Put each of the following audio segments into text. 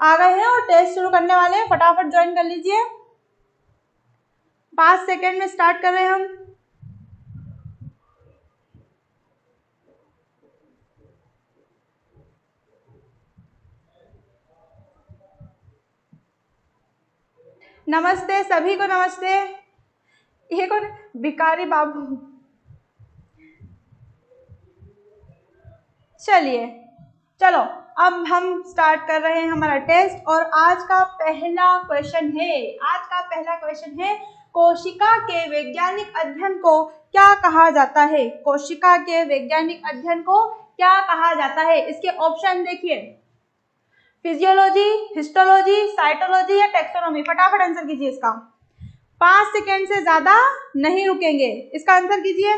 आ गए हैं और टेस्ट शुरू करने वाले हैं, फटाफट ज्वाइन कर लीजिए। 5 सेकेंड में स्टार्ट कर रहे हैं हम। नमस्ते सभी को, नमस्ते। ये कौन? भिखारी बाबू। चलिए चलो अब हम स्टार्ट कर रहे हैं हमारा टेस्ट। और आज का पहला क्वेश्चन है, कोशिका के वैज्ञानिक अध्ययन को क्या कहा जाता है? कोशिका के वैज्ञानिक अध्ययन को क्या कहा जाता है? इसके ऑप्शन देखिए, फिजियोलॉजी, हिस्टोलॉजी, साइटोलॉजी या टैक्सोनॉमी। फटाफट आंसर कीजिए इसका, 5 सेकेंड से ज्यादा नहीं रुकेंगे, इसका आंसर कीजिए।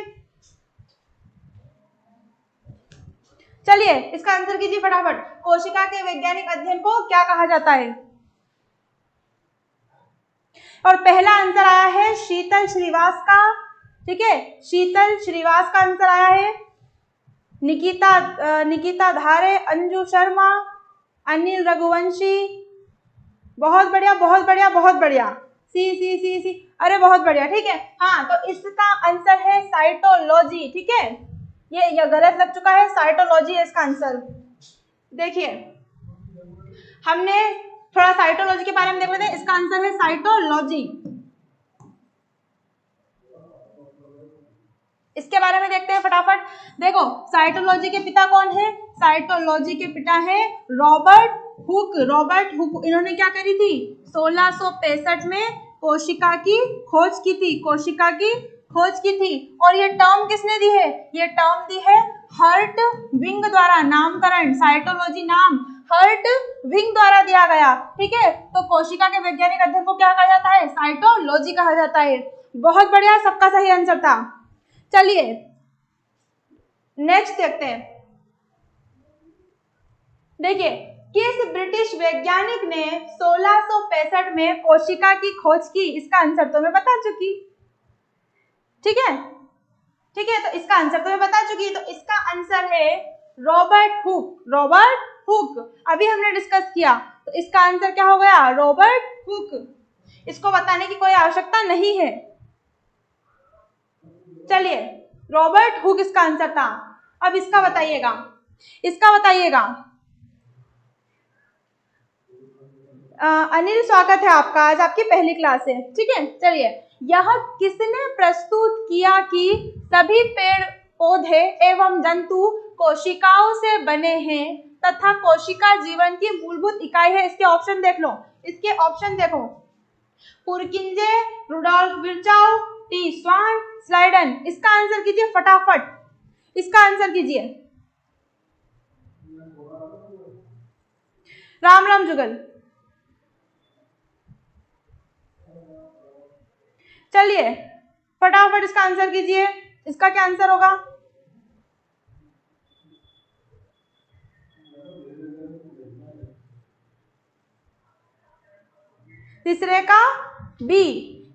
चलिए इसका आंसर कीजिए फटाफट। कोशिका के वैज्ञानिक अध्ययन को क्या कहा जाता है? और पहला आंसर आया है शीतल श्रीवास का, ठीक है, शीतल श्रीवास का आंसर आया है। निकिता धारे, अंजू शर्मा, अनिल रघुवंशी। बहुत बढ़िया बहुत बढ़िया बहुत बढ़िया। सी सी सी सी, अरे बहुत बढ़िया, ठीक है। हाँ तो इसका आंसर है साइटोलॉजी, ठीक है। ये गलत लग चुका है, साइटोलॉजी है इसका आंसर। देखिए हमने थोड़ा साइटोलॉजी के बारे में देख लेते हैं, इसका आंसर है साइटोलॉजी। इसके बारे में देखते हैं फटाफट। देखो साइटोलॉजी के पिता कौन है? साइटोलॉजी के पिता है रॉबर्ट हुक। रॉबर्ट हुक, इन्होंने क्या करी थी? 1665 में कोशिका की खोज की थी, कोशिका की खोज की थी। और ये टर्म किसने दी है? ये टर्म दी है हर्ट विंग द्वारा, नामकरण साइटोलॉजी नाम हर्ट विंग द्वारा दिया गया, ठीक है। तो कोशिका के वैज्ञानिक अध्ययन को क्या कहा जाता है? साइटोलॉजी कहा जाता है। बहुत बढ़िया, सबका सही आंसर था। चलिए नेक्स्ट देखते हैं। देखिए किस ब्रिटिश वैज्ञानिक ने 1665 में कोशिका की खोज की? इसका आंसर तो मैं बता चुकी, ठीक है, ठीक है। तो इसका आंसर तो मैं बता चुकी, तो इसका आंसर है रॉबर्ट हुक। रॉबर्ट हुक अभी हमने डिस्कस किया, तो इसका आंसर क्या हो गया? Robert Hooke. इसको बताने की कोई आवश्यकता नहीं है। चलिए रॉबर्ट हुक इसका आंसर था। अब इसका बताइएगा, इसका बताइएगा। अनिल स्वागत है आपका, आज आपकी पहली क्लास है, ठीक है। चलिए यह किसने प्रस्तुत किया कि सभी पेड़ पौधे एवं जंतु कोशिकाओं से बने हैं तथा कोशिका जीवन की मूलभूत इकाई है? इसके ऑप्शन देख लो, इसके ऑप्शन देखो। पुरकिंजे, रुडोल्फ विर्चाउ, टी स्वान, स्लाइडन। इसका आंसर कीजिए फटाफट, इसका आंसर कीजिए। राम राम जुगल। चलिए फटाफट इसका आंसर कीजिए, इसका क्या आंसर होगा? तीसरे का बी।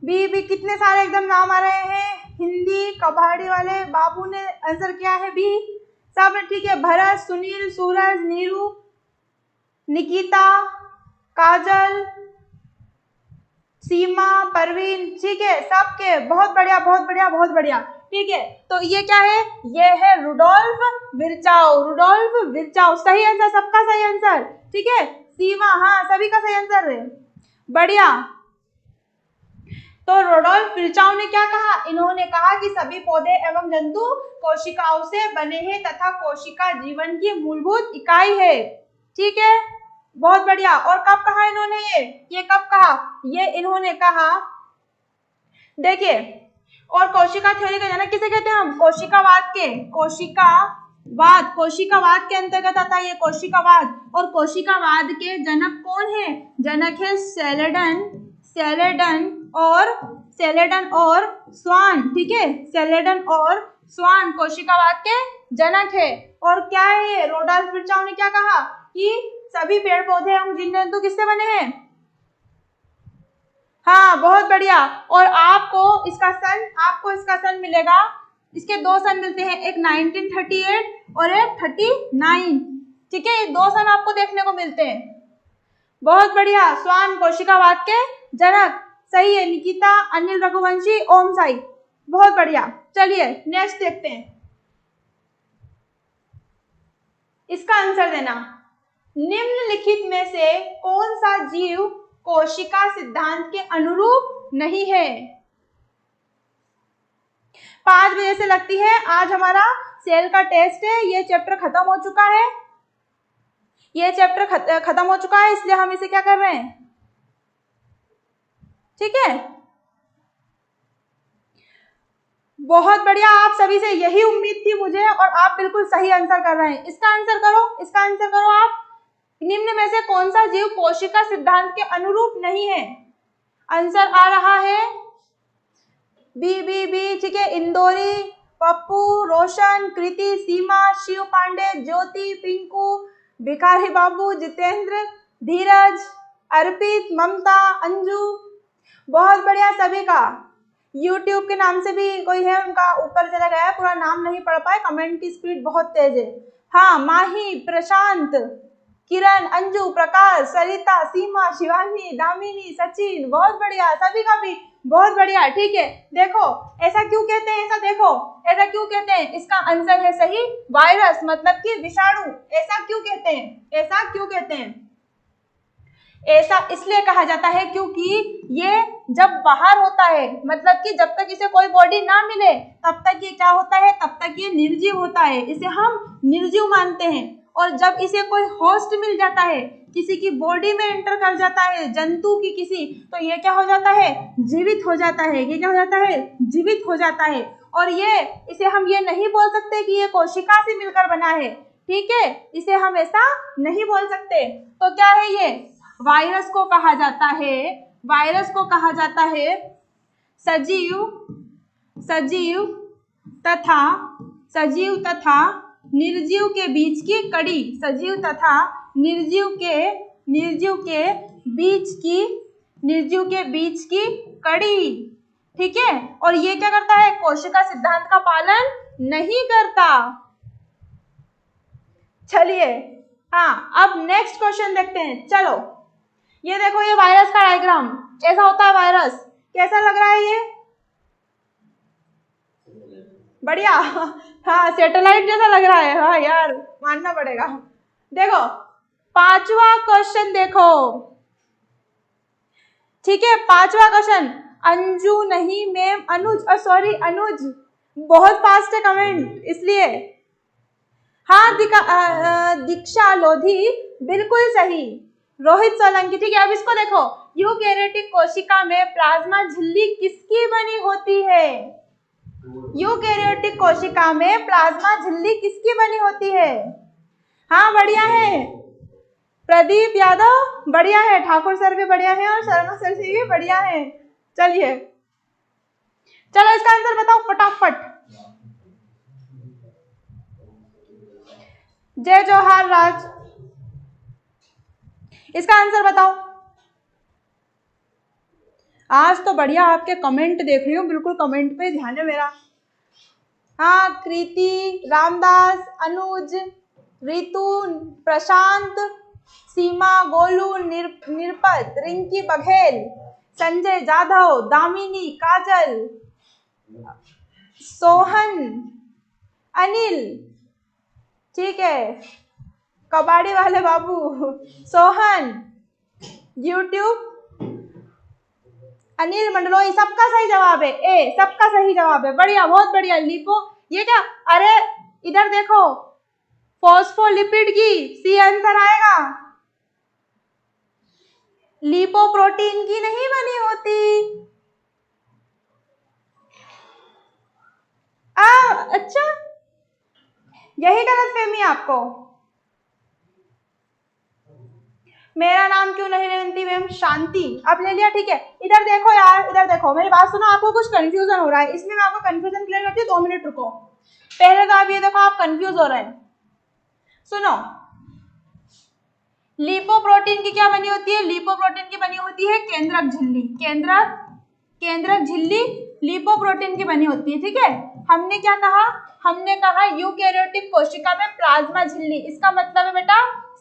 बी कितने सारे एकदम नाम आ रहे हैं, हिंदी कबाड़ी वाले बाबू ने आंसर किया है बी, सब ठीक है। भरत, सुनील, सूरज, नीरू, निकिता, काजल, सीमा, परवीन, ठीक है, सबके बहुत बढ़िया बहुत बढ़िया बहुत बढ़िया, ठीक है। तो ये क्या है? ये है रुडोल्फ विर्चाउ। रुडोल्फ विर्चाउ सही आंसर, सबका सही आंसर, ठीक है। सीमा, हाँ सभी का सही आंसर है, बढ़िया। तो रुडोल्फ विर्चाउ ने क्या कहा? इन्होंने कहा कि सभी पौधे एवं जंतु कोशिकाओं से बने हैं तथा कोशिका जीवन की मूलभूत इकाई है, ठीक है, बहुत बढ़िया। और कब कहा इन्होंने? ये कब कहा? ये इन्होंने कहा, देखिए, और कोशिका थ्योरी का जनक किसे कहते हैं हम? कोशिकावाद के, कोशिकावाद, कोशिकावाद के अंतर्गत आता है ये कोशिकावाद। और कोशिकावाद के जनक कौन है? जनक है सेलेडन और स्वान, ठीक है, सेलेडन और स्वान कोशिकावाद के जनक है। और क्या है ये? रुडोल्फ विर्चाउ ने क्या कहा कि सभी पेड़ पौधे एवं जीव जंतु किससे बने हैं? हाँ बहुत बढ़िया। और आपको इसका सन मिलेगा, इसके 2 सन मिलते हैं, एक 1938 और एक 39, ठीक है, ये 2 सन आपको देखने को मिलते हैं। बहुत बढ़िया। स्वान कोशिकावाद के जनक, सही है। निकिता, अनिल रघुवंशी, ओम साई, बहुत बढ़िया। चलिए नेक्स्ट देखते हैं, इसका आंसर देना। निम्नलिखित में से कौन सा जीव कोशिका सिद्धांत के अनुरूप नहीं है? 5 बजे से लगती है आज हमारा सेल का टेस्ट है। ये चैप्टर खत्म हो चुका है, ये चैप्टर खत्म हो चुका है, इसलिए हम इसे क्या कर रहे हैं, ठीक है। बहुत बढ़िया, आप सभी से यही उम्मीद थी मुझे और आप बिल्कुल सही आंसर कर रहे हैं। इसका आंसर करो, इसका आंसर करो आप। निम्न में से कौन सा जीव कोशिका सिद्धांत के अनुरूप नहीं है? आंसर आ रहा है बी, ठीक है। इंदौरी, पप्पू, रोशन, कृति, सीमा, शिव पांडे, ज्योति, पिंकू, भिखारी बाबू, जितेंद्र, धीरज, अर्पित, ममता, अंजू, बहुत बढ़िया सभी का। YouTube के नाम से भी कोई है, उनका ऊपर चला गया है, पूरा नाम नहीं पढ़ पाए, कमेंट की स्पीड बहुत तेज है। हाँ, माही, प्रशांत, किरण, अंजू, प्रकाश, सरिता, सीमा, शिवानी, दामिनी, सचिन, बहुत बढ़िया सभी का भी बहुत बढ़िया, ठीक है। देखो ऐसा क्यों कहते हैं, ऐसा देखो ऐसा क्यों कहते हैं, इसका आंसर है सही वायरस, मतलब कि विषाणु। ऐसा क्यों कहते हैं, ऐसा क्यों कहते हैं? ऐसा इसलिए कहा जाता है क्योंकि ये जब बाहर होता है, मतलब कि जब तक इसे कोई बॉडी ना मिले तब तक ये क्या होता है, तब तक ये निर्जीव होता है, इसे हम निर्जीव मानते हैं। और जब इसे कोई होस्ट मिल जाता है, किसी की बॉडी में एंटर कर जाता है, जंतु की किसी, तो ये क्या हो जाता है, जीवित हो जाता है। ये क्या हो जाता है, जीवित हो जाता है। और ये इसे हम ये नहीं बोल सकते कि ये कोशिका से मिलकर बना है, ठीक है, इसे हम ऐसा नहीं बोल सकते। तो क्या है ये, वायरस को कहा जाता है, वायरस को कहा जाता है सजीव तथा निर्जीव के बीच की कड़ी, सजीव तथा निर्जीव के बीच की कड़ी, ठीक है। और ये क्या करता है, कोशिका सिद्धांत का पालन नहीं करता। चलिए हाँ, अब नेक्स्ट क्वेश्चन देखते हैं। चलो ये देखो, ये वायरस का डायग्राम ऐसा होता है। वायरस कैसा लग रहा है ये, बढ़िया, हाँ सैटेलाइट जैसा लग रहा है, हाँ यार मानना पड़ेगा। देखो 5वां क्वेश्चन देखो, ठीक है। 5वां क्वेश्चन, अंजू नहीं मैम, अनुज, सॉरी अनुज, बहुत फास्ट है कमेंट इसलिए। हाँ दीक्षा लोधी, बिल्कुल सही। रोहित सोलंकी, ठीक है। अब इसको देखो, यूकैरियोटिक कोशिका में प्लाज्मा झिल्ली किसकी बनी होती है? यूकैरियोटिक कोशिका में प्लाज्मा झिल्ली किसकी बनी होती है? हाँ बढ़िया है, प्रदीप यादव बढ़िया है, ठाकुर सर भी बढ़िया है और शर्मा सर भी बढ़िया है। चलिए चलो इसका आंसर बताओ फटाफट। जय जवाहर राज, इसका आंसर बताओ। आज तो बढ़िया आपके कमेंट देख रही हूँ, बिल्कुल कमेंट पे ध्यान है मेरा। हाँ कृति, रामदास, अनुज, रितु, प्रशांत, सीमा, गोलू, निरपत, रिंकी बघेल, संजय जाधव, दामिनी, काजल, सोहन, अनिल, ठीक है, कबाड़ी वाले बाबू, सोहन, यूट्यूब, अनिल मंडलोई, सबका सही जवाब है, ए सबका सही जवाब है, बढ़िया बहुत बढ़िया। लिपो, ये क्या, अरे इधर देखो, फॉस्फोलिपिड की सी आंसर आएगा, लिपोप्रोटीन की नहीं बनी होती। अच्छा यही गलतफहमी आपको। मेरा नाम क्यों नहीं लेती मैम? शांति, अब ले लिया, ठीक है। इधर देखो यार, इधर देखो, मेरी बात सुनो, आपको कुछ कंफ्यूजन हो रहा है, इसमें मैं आपको कंफ्यूजन क्लियर करती हूँ, 2 मिनट रुको। पहले तो आप ये देखो, आप कंफ्यूज हो रहे हैं, सुनो। लिपोप्रोटीन की क्या बनी होती है? लिपोप्रोटीन की बनी होती है केंद्रक झिल्ली, केंद्रक झिल्ली लिपोप्रोटीन की बनी होती है, ठीक है। हमने क्या कहा? हमने कहा यूकैरियोटिक कोशिका में प्लाज्मा झिल्ली, इसका मतलब है बेटा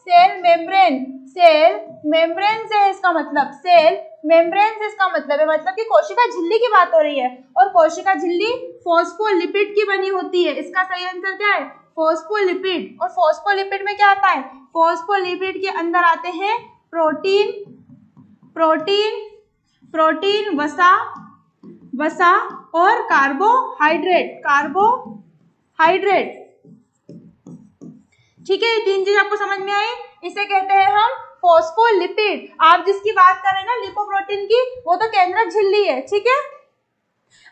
सेल मेम्ब्रेन, सेल मेम्ब्रेन से इसका मतलब, सेल मेम्ब्रेन से इसका मतलब है, मतलब कि कोशिका झिल्ली की बात हो रही है, और कोशिका झिल्ली फॉस्फोलिपिड की बनी होती है। इसका सही आंसर क्या है? फॉस्फोलिपिड। और फॉस्फोलिपिड में क्या आता है? फॉस्फोलिपिड के अंदर आते हैं प्रोटीन, प्रोटीन, प्रोटीन, वसा, वसा और कार्बोहाइड्रेट, कार्बोहाइड्रेट। ठीक है, ये तीन चीज आपको समझ में आई, इसे कहते हैं हम फॉस्फोलिपिड। आप जिसकी बात कर रहे हैं ना लिपोप्रोटीन की, वो तो केंद्रक झिल्ली है। ठीक है,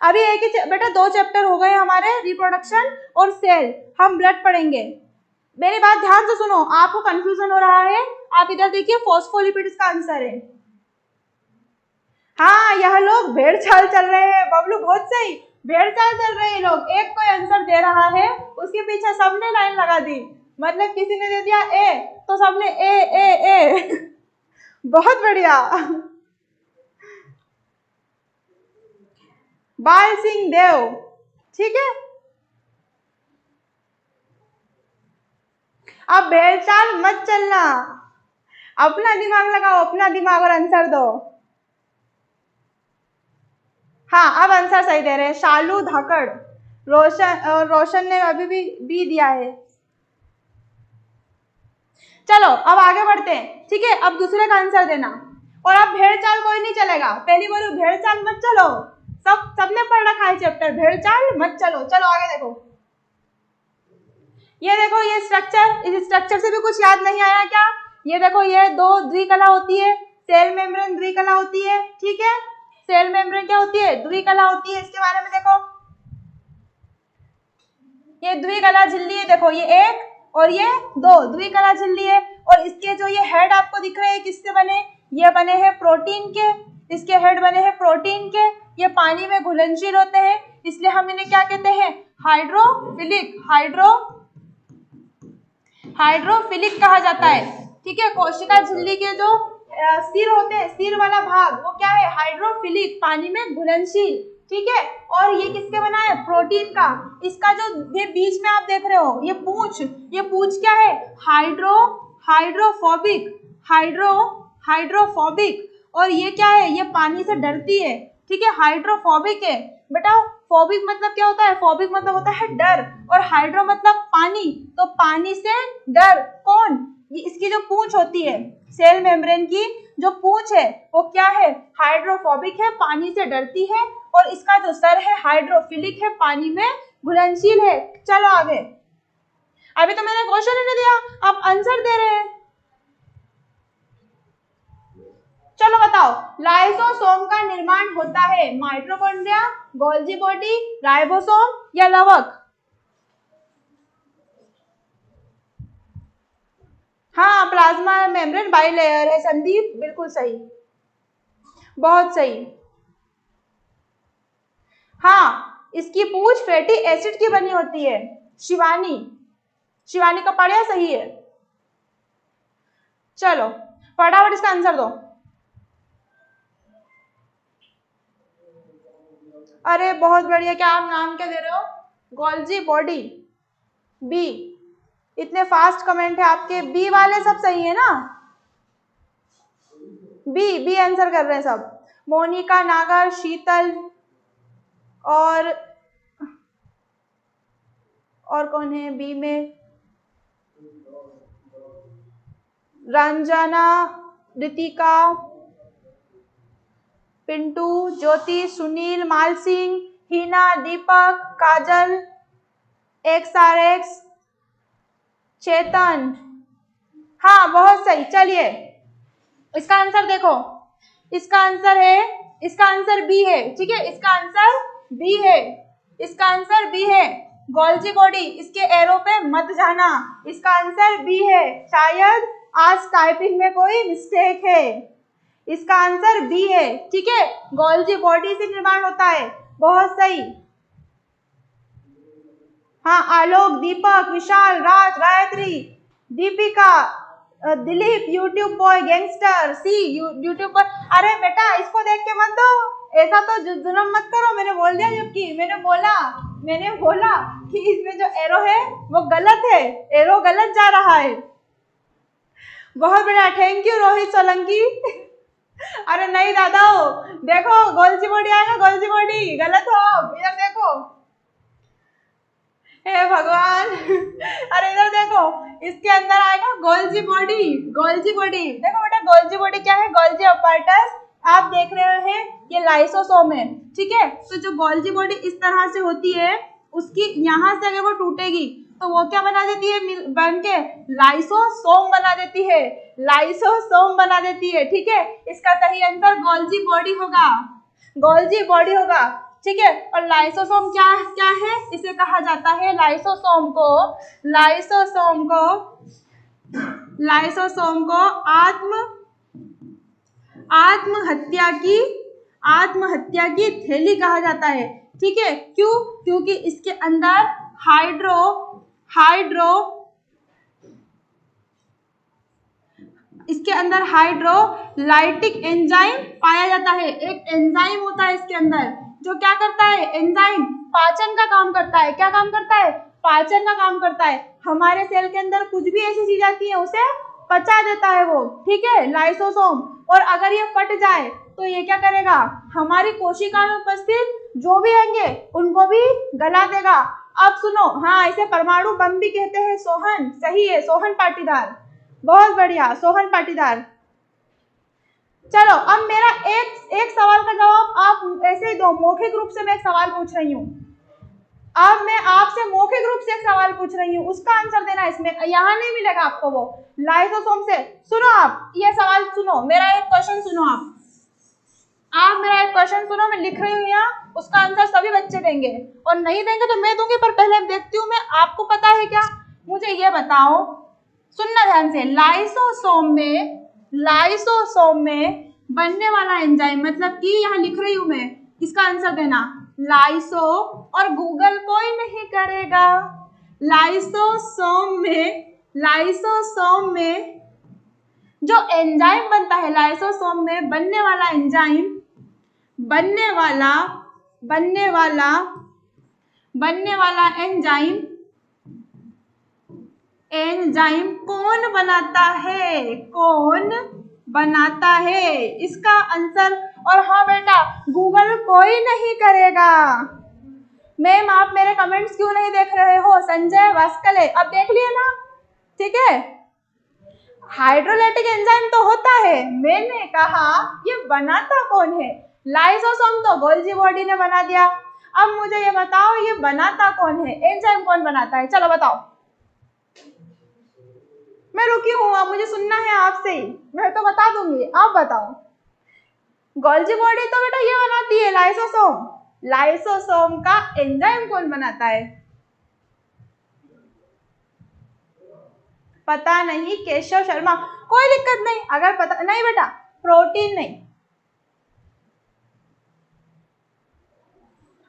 अभी एक ही बेटा 2 चैप्टर हो गए हमारे, रिप्रोडक्शन और सेल। हम ब्लड पढ़ेंगे। मेरी बात ध्यान से सुनो, आपको कंफ्यूजन हो रहा है, आप इधर देखिए, फॉस्फोलिपिड इसका आंसर है। हाँ, यह लोग भेड़ चाल चल रहे हैं बबलू, बहुत सही, भेड़ चाल चल रहे हैं लोग। एक कोई आंसर दे रहा है, उसके पीछे सबने लाइन लगा दी, मतलब किसी ने दे दिया ए तो सबने ए बहुत बढ़िया। बाल सिंह देव, ठीक है। अब भेड़ चाल मत चलना, अपना दिमाग लगाओ, अपना दिमाग, और आंसर दो। हाँ, अब आंसर सही दे रहे हैं, शालू धाकड़। रोशन ने अभी भी दिया है। चलो अब आगे बढ़ते हैं। ठीक है, अब दूसरे का आंसर देना, और अब भेड़ चाल कोई नहीं चलेगा। पहली बोलो भेड़ चाल मत चलो, सबने पढ़ रखा है चैप्टर, भेड़ चाल मत चलो। चलो आगे देखो, ये देखो, ये स्ट्रक्चर, इस स्ट्रक्चर से भी कुछ याद नहीं आया क्या? ये देखो, ये 2 द्विकला होती है, सेल मेम्ब्रेन द्विकला होती है। ठीक है, सेल मेम्ब्रेन क्या होती है? द्विकला होती है। इसके बारे में देखो, ये द्विकला झिल्ली है, देखो ये 1 और ये 2 द्विकला झिल्ली है। और इसके जो ये हेड आपको दिख रहे हैं किससे बने? ये बने हैं प्रोटीन के, इसके हेड बने हैं प्रोटीन के। ये पानी में घुलनशील होते हैं, इसलिए हम इन्हें क्या कहते हैं? हाइड्रोफिलिक, हाइड्रोफिलिक कहा जाता है। ठीक है, कोशिका झिल्ली के जो सिर होते हैं, सिर वाला भाग, वो क्या है? हाइड्रोफिलिक, पानी में घुलनशील। ठीक है, और ये किसके बना है? प्रोटीन का। इसका जो ये बीच में आप देख रहे हो, ये पूंछ क्या है? हाइड्रोफोबिक। और ये क्या है? ये पानी से डरती है। ठीक है, हाइड्रोफोबिक है बेटा। फोबिक मतलब क्या होता है? फोबिक मतलब होता है डर, और हाइड्रो मतलब पानी, तो पानी से डर। कौन? ये इसकी जो पूंछ होती है, सेल मेम्ब्रेन की जो पूंछ है, वो क्या है? हाइड्रोफोबिक है, पानी से डरती है। और इसका जो सर है हाइड्रोफिलिक है, पानी में घुलनशील है। चलो आगे, अभी तो मैंने क्वेश्चन ही नहीं दिया, आप आंसर दे रहे हैं। चलो बताओ, लाइसोसोम का निर्माण होता है माइटोकॉन्ड्रिया, गोल्जी बॉडी, राइबोसोम या लवक? हाँ, प्लाज्मा मेम्ब्रेन बाइलेयर है संदीप, बिल्कुल सही, बहुत सही। हाँ, इसकी पूंछ फैटी एसिड की बनी होती है। शिवानी का पढ़िया सही है। चलो फटाफट इसका आंसर दो। अरे बहुत बढ़िया, क्या आप नाम क्या दे रहे हो? Golgi body, B. इतने फास्ट कमेंट है आपके, बी वाले सब सही है ना? बी आंसर कर रहे हैं सब। मोनिका, नागर, शीतल और कौन है बी में? रंजना, रितिका, पिंटू, ज्योति, सुनील, माल सिंह, हिना, दीपक, काजल, XRX, चेतन। हाँ बहुत सही। चलिए इसका आंसर देखो, इसका आंसर बी है। ठीक है, इसका आंसर बी है, गोल्जी बॉडी। इसके एरो पे मत जाना, इसका आंसर बी है। शायद आज टाइपिंग में कोई मिस्टेक है, इसका आंसर बी है। ठीक है, गोल्जी बॉडी से निर्माण होता है, बहुत सही। हाँ, Alok, Deepak, Vishal, Raj, Gayatri, Deepika, Dilip, YouTube boy, gangster, सी यूट्यूब पर। अरे बेटा इसको देख के मत दो, ऐसा तो जुल्म मत करो, मैंने बोल दिया। जबकि मैंने बोला कि इसमें जो एरो है वो गलत है, एरो गलत जा रहा है। बहुत बढ़िया, थैंक यू रोहित सोलंकी। अरे नहीं दादा, देखो गोल्जी बॉडी आएगा, गोल्जी बॉडी गलत हो आप, इधर देखो, हे भगवान। अरे इधर देखो, इसके अंदर आएगा गोल्जी बॉडी, गोल्जी बॉडी। देखो बेटा गोल्जी बॉडी क्या है, गोल्जी अपैरेटस आप देख रहे हैं, ये लाइसोसोम है, ठीक है। तो जो गोल्जी बॉडी इस तरह से होती है, उसकी यहाँ से अगर वो टूटेगी तो वो क्या बना देती है, बन के लाइसोसोम बना देती है, लाइसोसोम बना देती है, ठीक है। इसका सही आंसर गोल्जी बॉडी होगा, गोल्जी बॉडी होगा, ठीक है। और लाइसोसोम क्या क्या है, इसे कहा जाता है लाइसोसोम को, लाइसोसोम को, लाइसोसोम को आत्महत्या की थैली कहा जाता है, ठीक है। क्यों, क्योंकि इसके अंदर हाइड्रोलाइटिक एंजाइम पाया जाता है। एक एंजाइम होता है इसके अंदर जो क्या करता है, एंजाइम पाचन का काम करता है। क्या काम करता है, पाचन का काम करता है। हमारे सेल के अंदर कुछ भी ऐसी चीज आती है उसे पचा देता है वो, ठीक है, लाइसोसोम। और अगर ये फट जाए तो ये क्या करेगा, हमारी कोशिका में उपस्थित जो भी होंगे उनको भी गला देगा। अब सुनो, हाँ इसे परमाणु बम भी कहते हैं। सोहन सही है, सोहन पाटीदार, बहुत बढ़िया सोहन पाटीदार। चलो अब मेरा एक सवाल का जवाब आप ऐसे ही दो, मौखिक रूप से मैं एक सवाल पूछ रही हूँ। अब मैं आपसे मौखिक रूप से एक सवाल पूछ रही हूँ, उसका आंसर देना। इसमें यहाँ नहीं मिलेगा आपको वो लाइसोसोम से। सुनो आप ये सवाल सुनो, मेरा एक क्वेश्चन सुनो, आप मेरा एक क्वेश्चन सुनो, मैं लिख रही हूँ यहाँ, उसका आंसर सभी बच्चे देंगे, और नहीं देंगे तो मैं दूंगी, पर पहले देखती हूँ मैं आपको पता है क्या। मुझे ये बताओ, सुनना ध्यान से, लाइसोसोम में बनने वाला एंजाइम, मतलब कि यहाँ लिख रही हूँ मैं, इसका आंसर देना। लाइसो, और गूगल कोई नहीं करेगा। लाइसोसोम में जो एंजाइम बनता है, लाइसोसोम में बनने वाला एंजाइम, बनने वाला एंजाइम कौन बनाता है, इसका आंसर। और हाँ बेटा, गूगल कोई नहीं करेगा। मैम आप मेरे कमेंट्स क्यों नहीं देख रहे हो, संजय वास्कले, अब देख लिए ना, ठीक है। हाइड्रोलाइटिक एंजाइम तो होता है, मैंने कहा ये बनाता कौन है। लाइसोसोम तो गोल्जी बॉडी ने बना दिया। अब मुझे ये बताओ ये बनाता कौन है, एंजाइम कौन बनाता है, चलो बताओ। मैं रुकी हूँ, अब मुझे सुनना है आपसे ही, मैं तो बता दूंगी, आप बताओ। गोल्जी बॉडी तो बेटा ये बनाती है, लाइसोसोम। लाइसोसोम का एंजाइम कौन बनाता है, पता नहीं केशव शर्मा, कोई दिक्कत नहीं, अगर पता नहीं बेटा, प्रोटीन नहीं,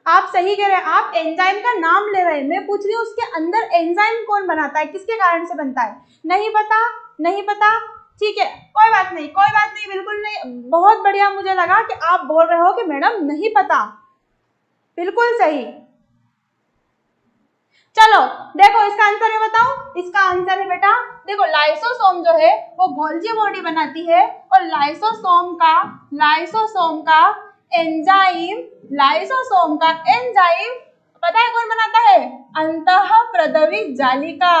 आप सही कह रहे हैं, आप एंजाइम का नाम ले रहे हैं, मैं पूछ रही हूँ उसके अंदर एंजाइम कौन बनाता है, किसके कारण से बनता है। नहीं पता, ठीक है, कोई बात नहीं, बिल्कुल नहीं, बहुत बढ़िया। मुझे लगा कि आप बोल रहे हो कि मैडम नहीं पता, बिल्कुल सही। चलो देखो इसका आंसर है, बताओ इसका आंसर है बेटा, देखो लाइसोसोम जो है वो गोल्जी बॉडी बनाती है, और लाइसोसोम का एंजाइम पता है कौन बनाता है, अंतःप्रदवी जालिका,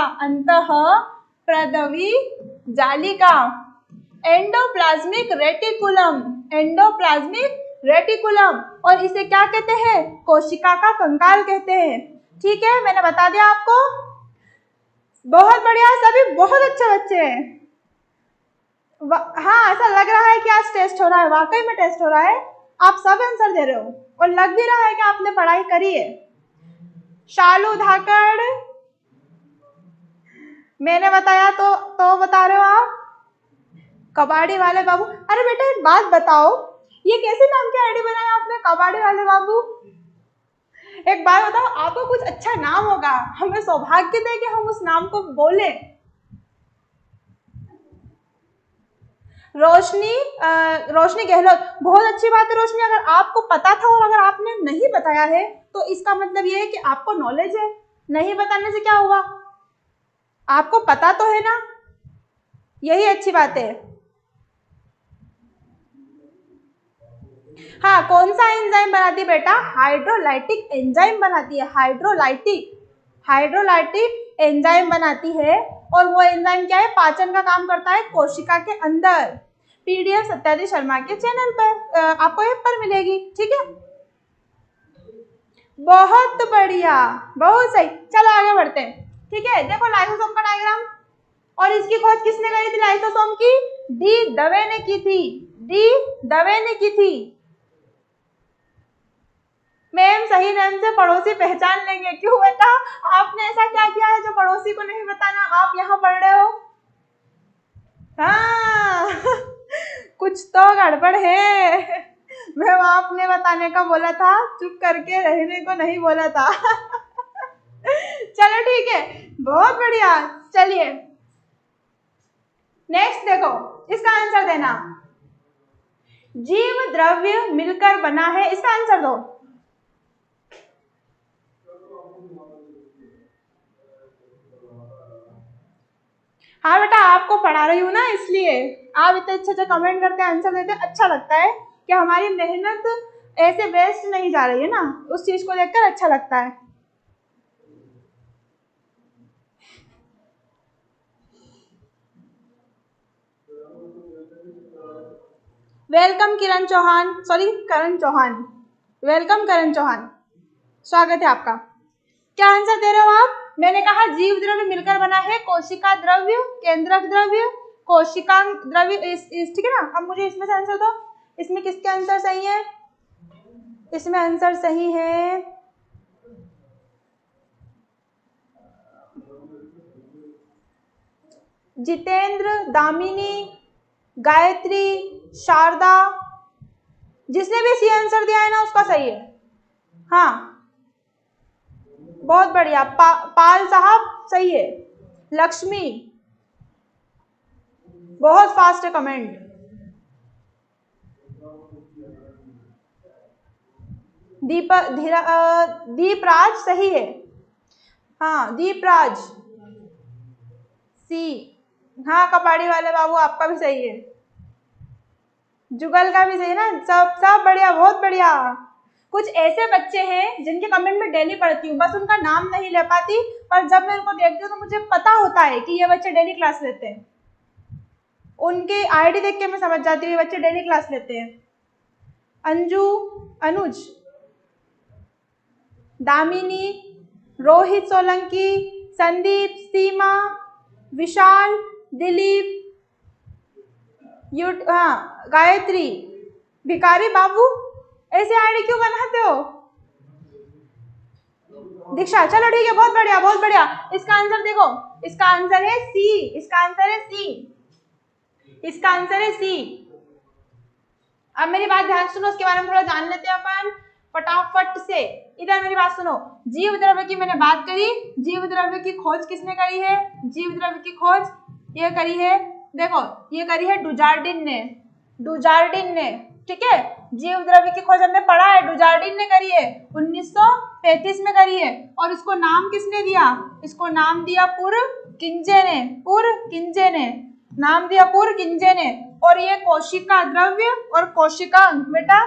एंडोप्लाज्मिक रेटिकुलम, और इसे क्या कहते हैं, कोशिका का कंकाल कहते हैं, ठीक है। मैंने बता दिया आपको, बहुत बढ़िया, सभी बहुत अच्छे बच्चे हैं। हाँ ऐसा लग रहा है कि आज टेस्ट हो रहा है, वाकई में टेस्ट हो रहा है, आप सब आंसर दे रहे हो, और लग भी रहा है कि आपने पढ़ाई करी है। शालू धाकड़, मैंने बताया तो बता रहे हो आप, कबाड़ी वाले बाबू। अरे बेटा एक बात बताओ, ये कैसे नाम की आईडी बनाया आपने, कबाड़ी वाले बाबू। एक बात बताओ, आपको कुछ अच्छा नाम होगा, हमें सौभाग्य दे कि हम उस नाम को बोले। रोशनी गहलोत, बहुत अच्छी बात है रोशनी, अगर आपको पता था और अगर आपने नहीं बताया है तो इसका मतलब ये है कि आपको नॉलेज है। नहीं बताने से क्या होगा, आपको पता तो है ना, यही अच्छी बात है। हाँ, कौन सा एंजाइम बनाती है बेटा? हाइड्रोलाइटिक एंजाइम बनाती है, हाइड्रोलाइटिक एंजाइम बनाती है। और वो एंजाइम क्या है? पाचन का काम करता है कोशिका के अंदर। पीडीएफ सत्यार्थी शर्मा के चैनल पर आपको ऐप पर मिलेगी, ठीक है। बहुत बढ़िया, बहुत सही। चलो आगे बढ़ते हैं, ठीक है। देखो लाइसोसोम का डायग्राम, और इसकी खोज किसने करी थी लाइसोसोम की? डी दवे ने की थी, डी दवे ने की थी। मैम सही नाम से पड़ोसी पहचान लेंगे। क्यों बेटा, आपने ऐसा क्या किया है जो पड़ोसी को नहीं बताना? आप यहाँ पढ़ रहे हो। हाँ कुछ तो गड़बड़ है। मैम आपने बताने का बोला था, चुप करके रहने को नहीं बोला था। चलो ठीक है, बहुत बढ़िया। चलिए नेक्स्ट देखो, इसका आंसर देना। जीव द्रव्य मिलकर बना है, इसका आंसर दो। हाँ बेटा, आपको पढ़ा रही हूँ ना, इसलिए आप इतने अच्छे अच्छे कमेंट करते हैं, आंसर देते हैं, अच्छा लगता है कि हमारी मेहनत ऐसे वेस्ट नहीं जा रही है ना, उस चीज को देखकर अच्छा लगता है। वेलकम किरण चौहान, सॉरी करण चौहान, वेलकम करण चौहान, स्वागत है आपका। क्या आंसर दे रहे हो आप? मैंने कहा जीव द्रव्य मिलकर बना है कोशिका द्रव्य, केंद्रक द्रव्य, कोशिकांग द्रव्य, ठीक है ना। अब मुझे इसमें से आंसर दो, इसमें किसके आंसर सही है? इसमें आंसर सही है जितेंद्र, दामिनी, गायत्री, शारदा। जिसने भी सी आंसर दिया है ना उसका सही है। हाँ बहुत बढ़िया, पाल साहब सही है। लक्ष्मी, बहुत फास्ट है कमेंट। दीपराज सही है। हाँ दीपराज सी। हाँ कपाड़ी वाले बाबू आपका भी सही है, जुगल का भी सही है ना। सब बढ़िया, बहुत बढ़िया। कुछ ऐसे बच्चे हैं जिनके कमेंट में डेली पढ़ती हूँ, बस उनका नाम नहीं ले पाती, पर जब मैं उनको देखती हूँ तो मुझे पता होता है कि ये बच्चे डेली क्लास लेते हैं। उनके आईडी देख के मैं समझ जाती हूँ ये बच्चे डेली क्लास लेते हैं। अंजू, अनुज, दामिनी, रोहित सोलंकी, संदीप, सीमा, विशाल, दिलीप, हाँ गायत्री, भिखारी बाबू, ऐसे आईडी क्यों बनाते हो? दीक्षा, चलो ठीक है, बहुत बढ़िया, बहुत बढ़िया। इसका आंसर देखो, इसका आंसर है सी, इसका आंसर है सी, इसका आंसर है सी। अब मेरी बात ध्यान सुनो, उसके बारे में थोड़ा जान लेते हैं अपन फटाफट से। इधर मेरी बात सुनो, जीव द्रव्य की मैंने बात करी, जीव द्रव्य की खोज किसने करी है? जीव द्रव्य की खोज ये करी है, देखो ये करी है डुजार्डिन ने, डुजार्डिन ने, ठीक है। जीव द्रव्य की खोज हमने पढ़ा है, डुजार्डिन ने करी है, 1935 में करी है। और इसको नाम किसने दिया? इसको नाम दिया पुरकिंजे ने, पुरकिंजे ने नाम दिया, पुरकिंजे ने। और ये कोशिका द्रव्य और कोशिकांग, बेटा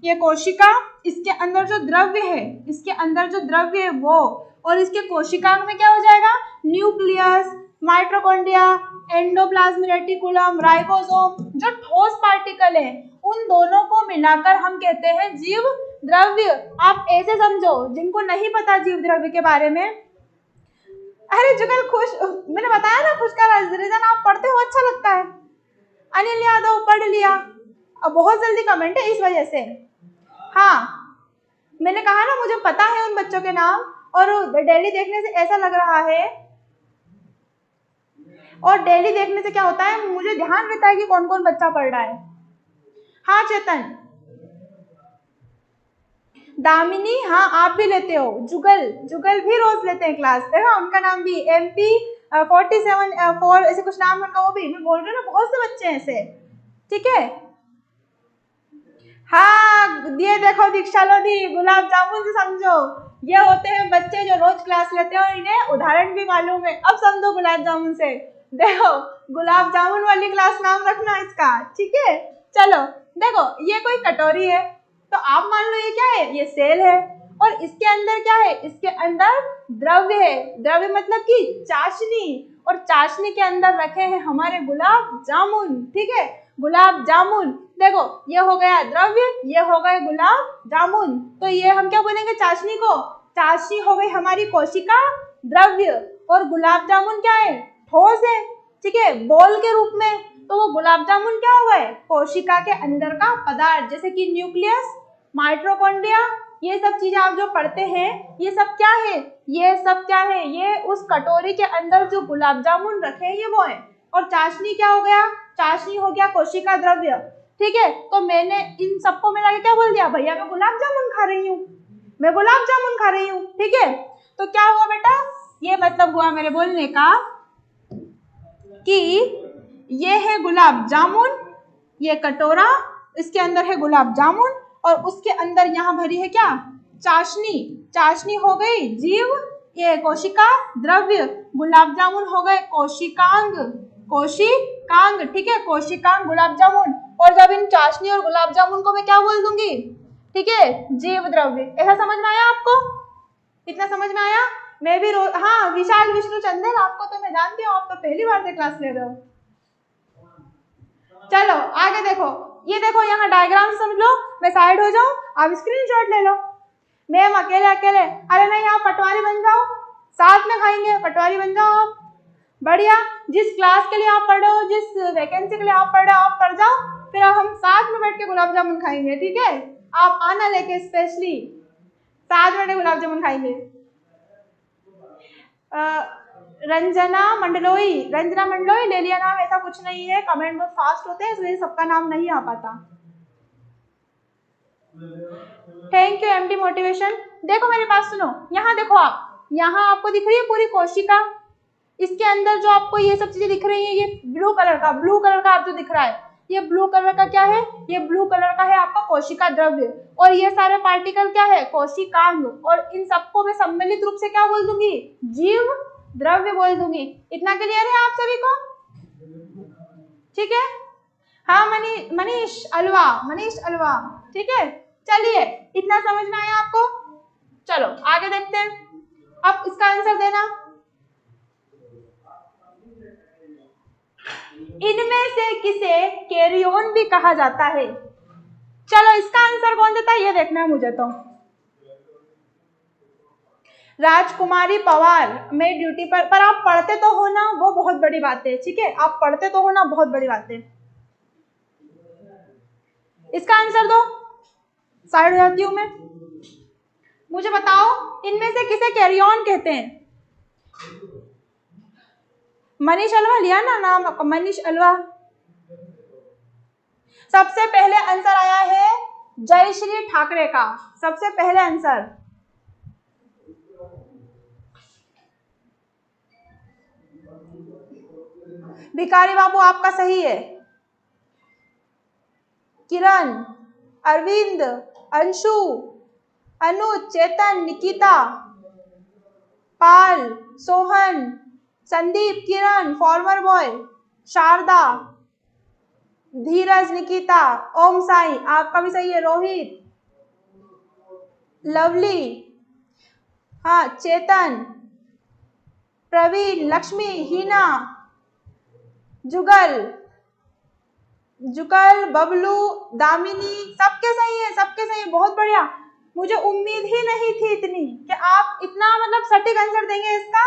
ये कोशिका, इसके अंदर जो द्रव्य है, इसके अंदर जो द्रव्य है वो, और इसके कोशिकांग में क्या हो जाएगा? Nucleus, mitochondria, endoplasm reticulum, ribosome, जो ठोस पार्टिकल है, उन दोनों को मिलाकर हम कहते हैं जीव द्रव्य। आप ऐसे समझो, जिनको नहीं पता जीव द्रव्य के बारे में, अरे जुगल खुश, मैंने बताया ना खुश का रीजन, आप पढ़ते हो अच्छा लगता है। अनिल यादव पढ़ लिया, अब बहुत जल्दी कमेंट है इस वजह से। हाँ मैंने कहा ना मुझे पता है उन बच्चों के नाम, और डेली देखने से ऐसा लग रहा है, और डेली देखने से क्या होता है मुझे ध्यान रहता है कि कौन कौन बच्चा पढ़ रहा है। हाँ चेतन, दामिनी, हाँ आप भी लेते हो, जुगल, जुगल भी रोज लेते हैं क्लास, देखो उनका नाम भी MP 47 ऐसे कुछ नाम उनका, वो भी मैं बोल रही हूँ ना, बहुत से बच्चे हैं ऐसे, ठीक है। हाँ ये देखो दीक्षा लोधी, गुलाब जामुन से समझो, ये होते हैं बच्चे जो रोज क्लास लेते हैं और इन्हें उदाहरण भी मालूम है। अब समझो गुलाब जामुन से, देखो गुलाब जामुन वाली क्लास नाम रखना इसका, ठीक है। चलो देखो ये कोई कटोरी है, तो आप मान लो ये क्या है, ये सेल है, और इसके अंदर क्या है, इसके अंदर द्रव्य है। द्रव्य मतलब कि चाशनी, और चाशनी के अंदर रखे हैं हमारे गुलाब जामुन, ठीक है। गुलाब जामुन, देखो ये हो गया द्रव्य, ये हो गए गुलाब जामुन, तो ये हम क्या बोलेंगे चाशनी को, चाशनी हो गई हमारी कोशिका द्रव्य, और गुलाब जामुन क्या है, ठोस है, ठीक है, बॉल के रूप में। तो वो गुलाब जामुन क्या हो गए, कोशिका के अंदर का पदार्थ, जैसे कि न्यूक्लियस, माइटोकॉन्ड्रिया, ये सब चीजें आप जो पढ़ते हैं, ये सब क्या है, ये सब क्या है, ये उस कटोरी के अंदर जो गुलाब जामुन रखे हैं ये वो है। और चाशनी क्या हो गया, चाशनी हो गया कोशिका द्रव्य, ठीक है। तो मैंने इन सबको मिला के क्या बोल दिया, भैया मैं गुलाब जामुन खा रही हूँ, मैं गुलाब जामुन खा रही हूँ, ठीक है। तो क्या हुआ बेटा, ये मतलब हुआ मेरे बोलने का कि ये है गुलाब जामुन, ये कटोरा, इसके अंदर है गुलाब जामुन, और उसके अंदर यहाँ भरी है क्या, चाशनी। चाशनी हो गई जीव, ये कोशिका द्रव्य, गुलाब जामुन हो गए कोशिकांग, कोशिकांग, ठीक है, कोशिकांग गुलाब जामुन। और जब इन चाशनी और गुलाब जामुन को मैं क्या बोल दूंगी, ठीक है, जीव द्रव्य। ऐसा समझ में आया आपको, इतना समझ में आया। मैं भी हाँ विशाल विष्णु चंदन, आपको तो मैं जानती हूँ, आप तो पहली बार से क्लास ले रहे हो। चलो आगे देखो, ये देखो यहाँ डायग्राम समझ लो, मैं साइड हो जाऊं, आप स्क्रीनशॉट ले लो। मैम अकेले अकेले, अरे नहीं आप पटवारी बन जाओ, साथ में खाएंगे, पटवारी बन जाओ आप, बढ़िया। जिस क्लास के लिए आप पढ़ रहे हो, जिस वैकेंसी के लिए आप पढ़ रहे हो, आप पढ़ जाओ, फिर हम साथ में बैठ के गुलाब जामुन खाएंगे, ठीक है। आप आना लेके स्पेशली, साथ में गुलाब जामुन खाएंगे। रंजना मंडलोई, रंजना मंडलोई ले लिया नाम, ऐसा कुछ नहीं है, कमेंट बहुत फास्ट होते हैं इसलिए सबका नाम नहीं आ पाता। Thank you MD motivation. देखो मेरे पास सुनो, यहाँ देखो आप, यहाँ आपको दिख रही है पूरी कोशिका, इसके अंदर जो आपको ये सब चीजें दिख रही है, ये ब्लू कलर का आप जो दिख रहा है, ये ब्लू कलर का क्या है, ये ब्लू कलर का है आपका कोशिका द्रव्य, और ये सारे पार्टिकल क्या है, कोशिकांग, और इन सबको मैं सम्मिलित रूप से क्या बोल दूंगी, जीव द्रव्य बोल दूंगी। इतना क्लियर है आप सभी को, ठीक है। हाँ मनीष अलवा, ठीक है। चलिए इतना समझ में आया आपको, चलो आगे देखते हैं। अब इसका आंसर देना, इनमें से किसे कैरियन भी कहा जाता है। चलो इसका आंसर कौन देता है ये देखना है मुझे तो। राजकुमारी पवार, मैं ड्यूटी पर आप पढ़ते तो हो ना, वो बहुत बड़ी बात है, ठीक है, आप पढ़ते तो हो ना, बहुत बड़ी बात है। इसका आंसर दो, साइड हो जाती हूं मैं। मुझे बताओ इनमें से किसे कैरियन कहते हैं। मनीष अलवा लिया ना नाम आपका, मनीष अलवा। सबसे पहले आंसर आया है जयश्री ठाकरे का, सबसे पहले आंसर। भिखारी बाबू आपका सही है। किरण, अरविंद, अंशु, अनुज, चेतन, निकिता, पाल, सोहन, संदीप, किरण, फॉर्मर बॉय, शारदा, धीरज, निकिता, ओम साई आपका भी सही है, रोहित, लवली, हाँ चेतन, प्रवीण, लक्ष्मी, हिना, जुगल, बबलू, दामिनी, सबके सही है, सबके सही है, बहुत बढ़िया। मुझे उम्मीद ही नहीं थी इतनी कि आप इतना मतलब सटीक आंसर देंगे इसका।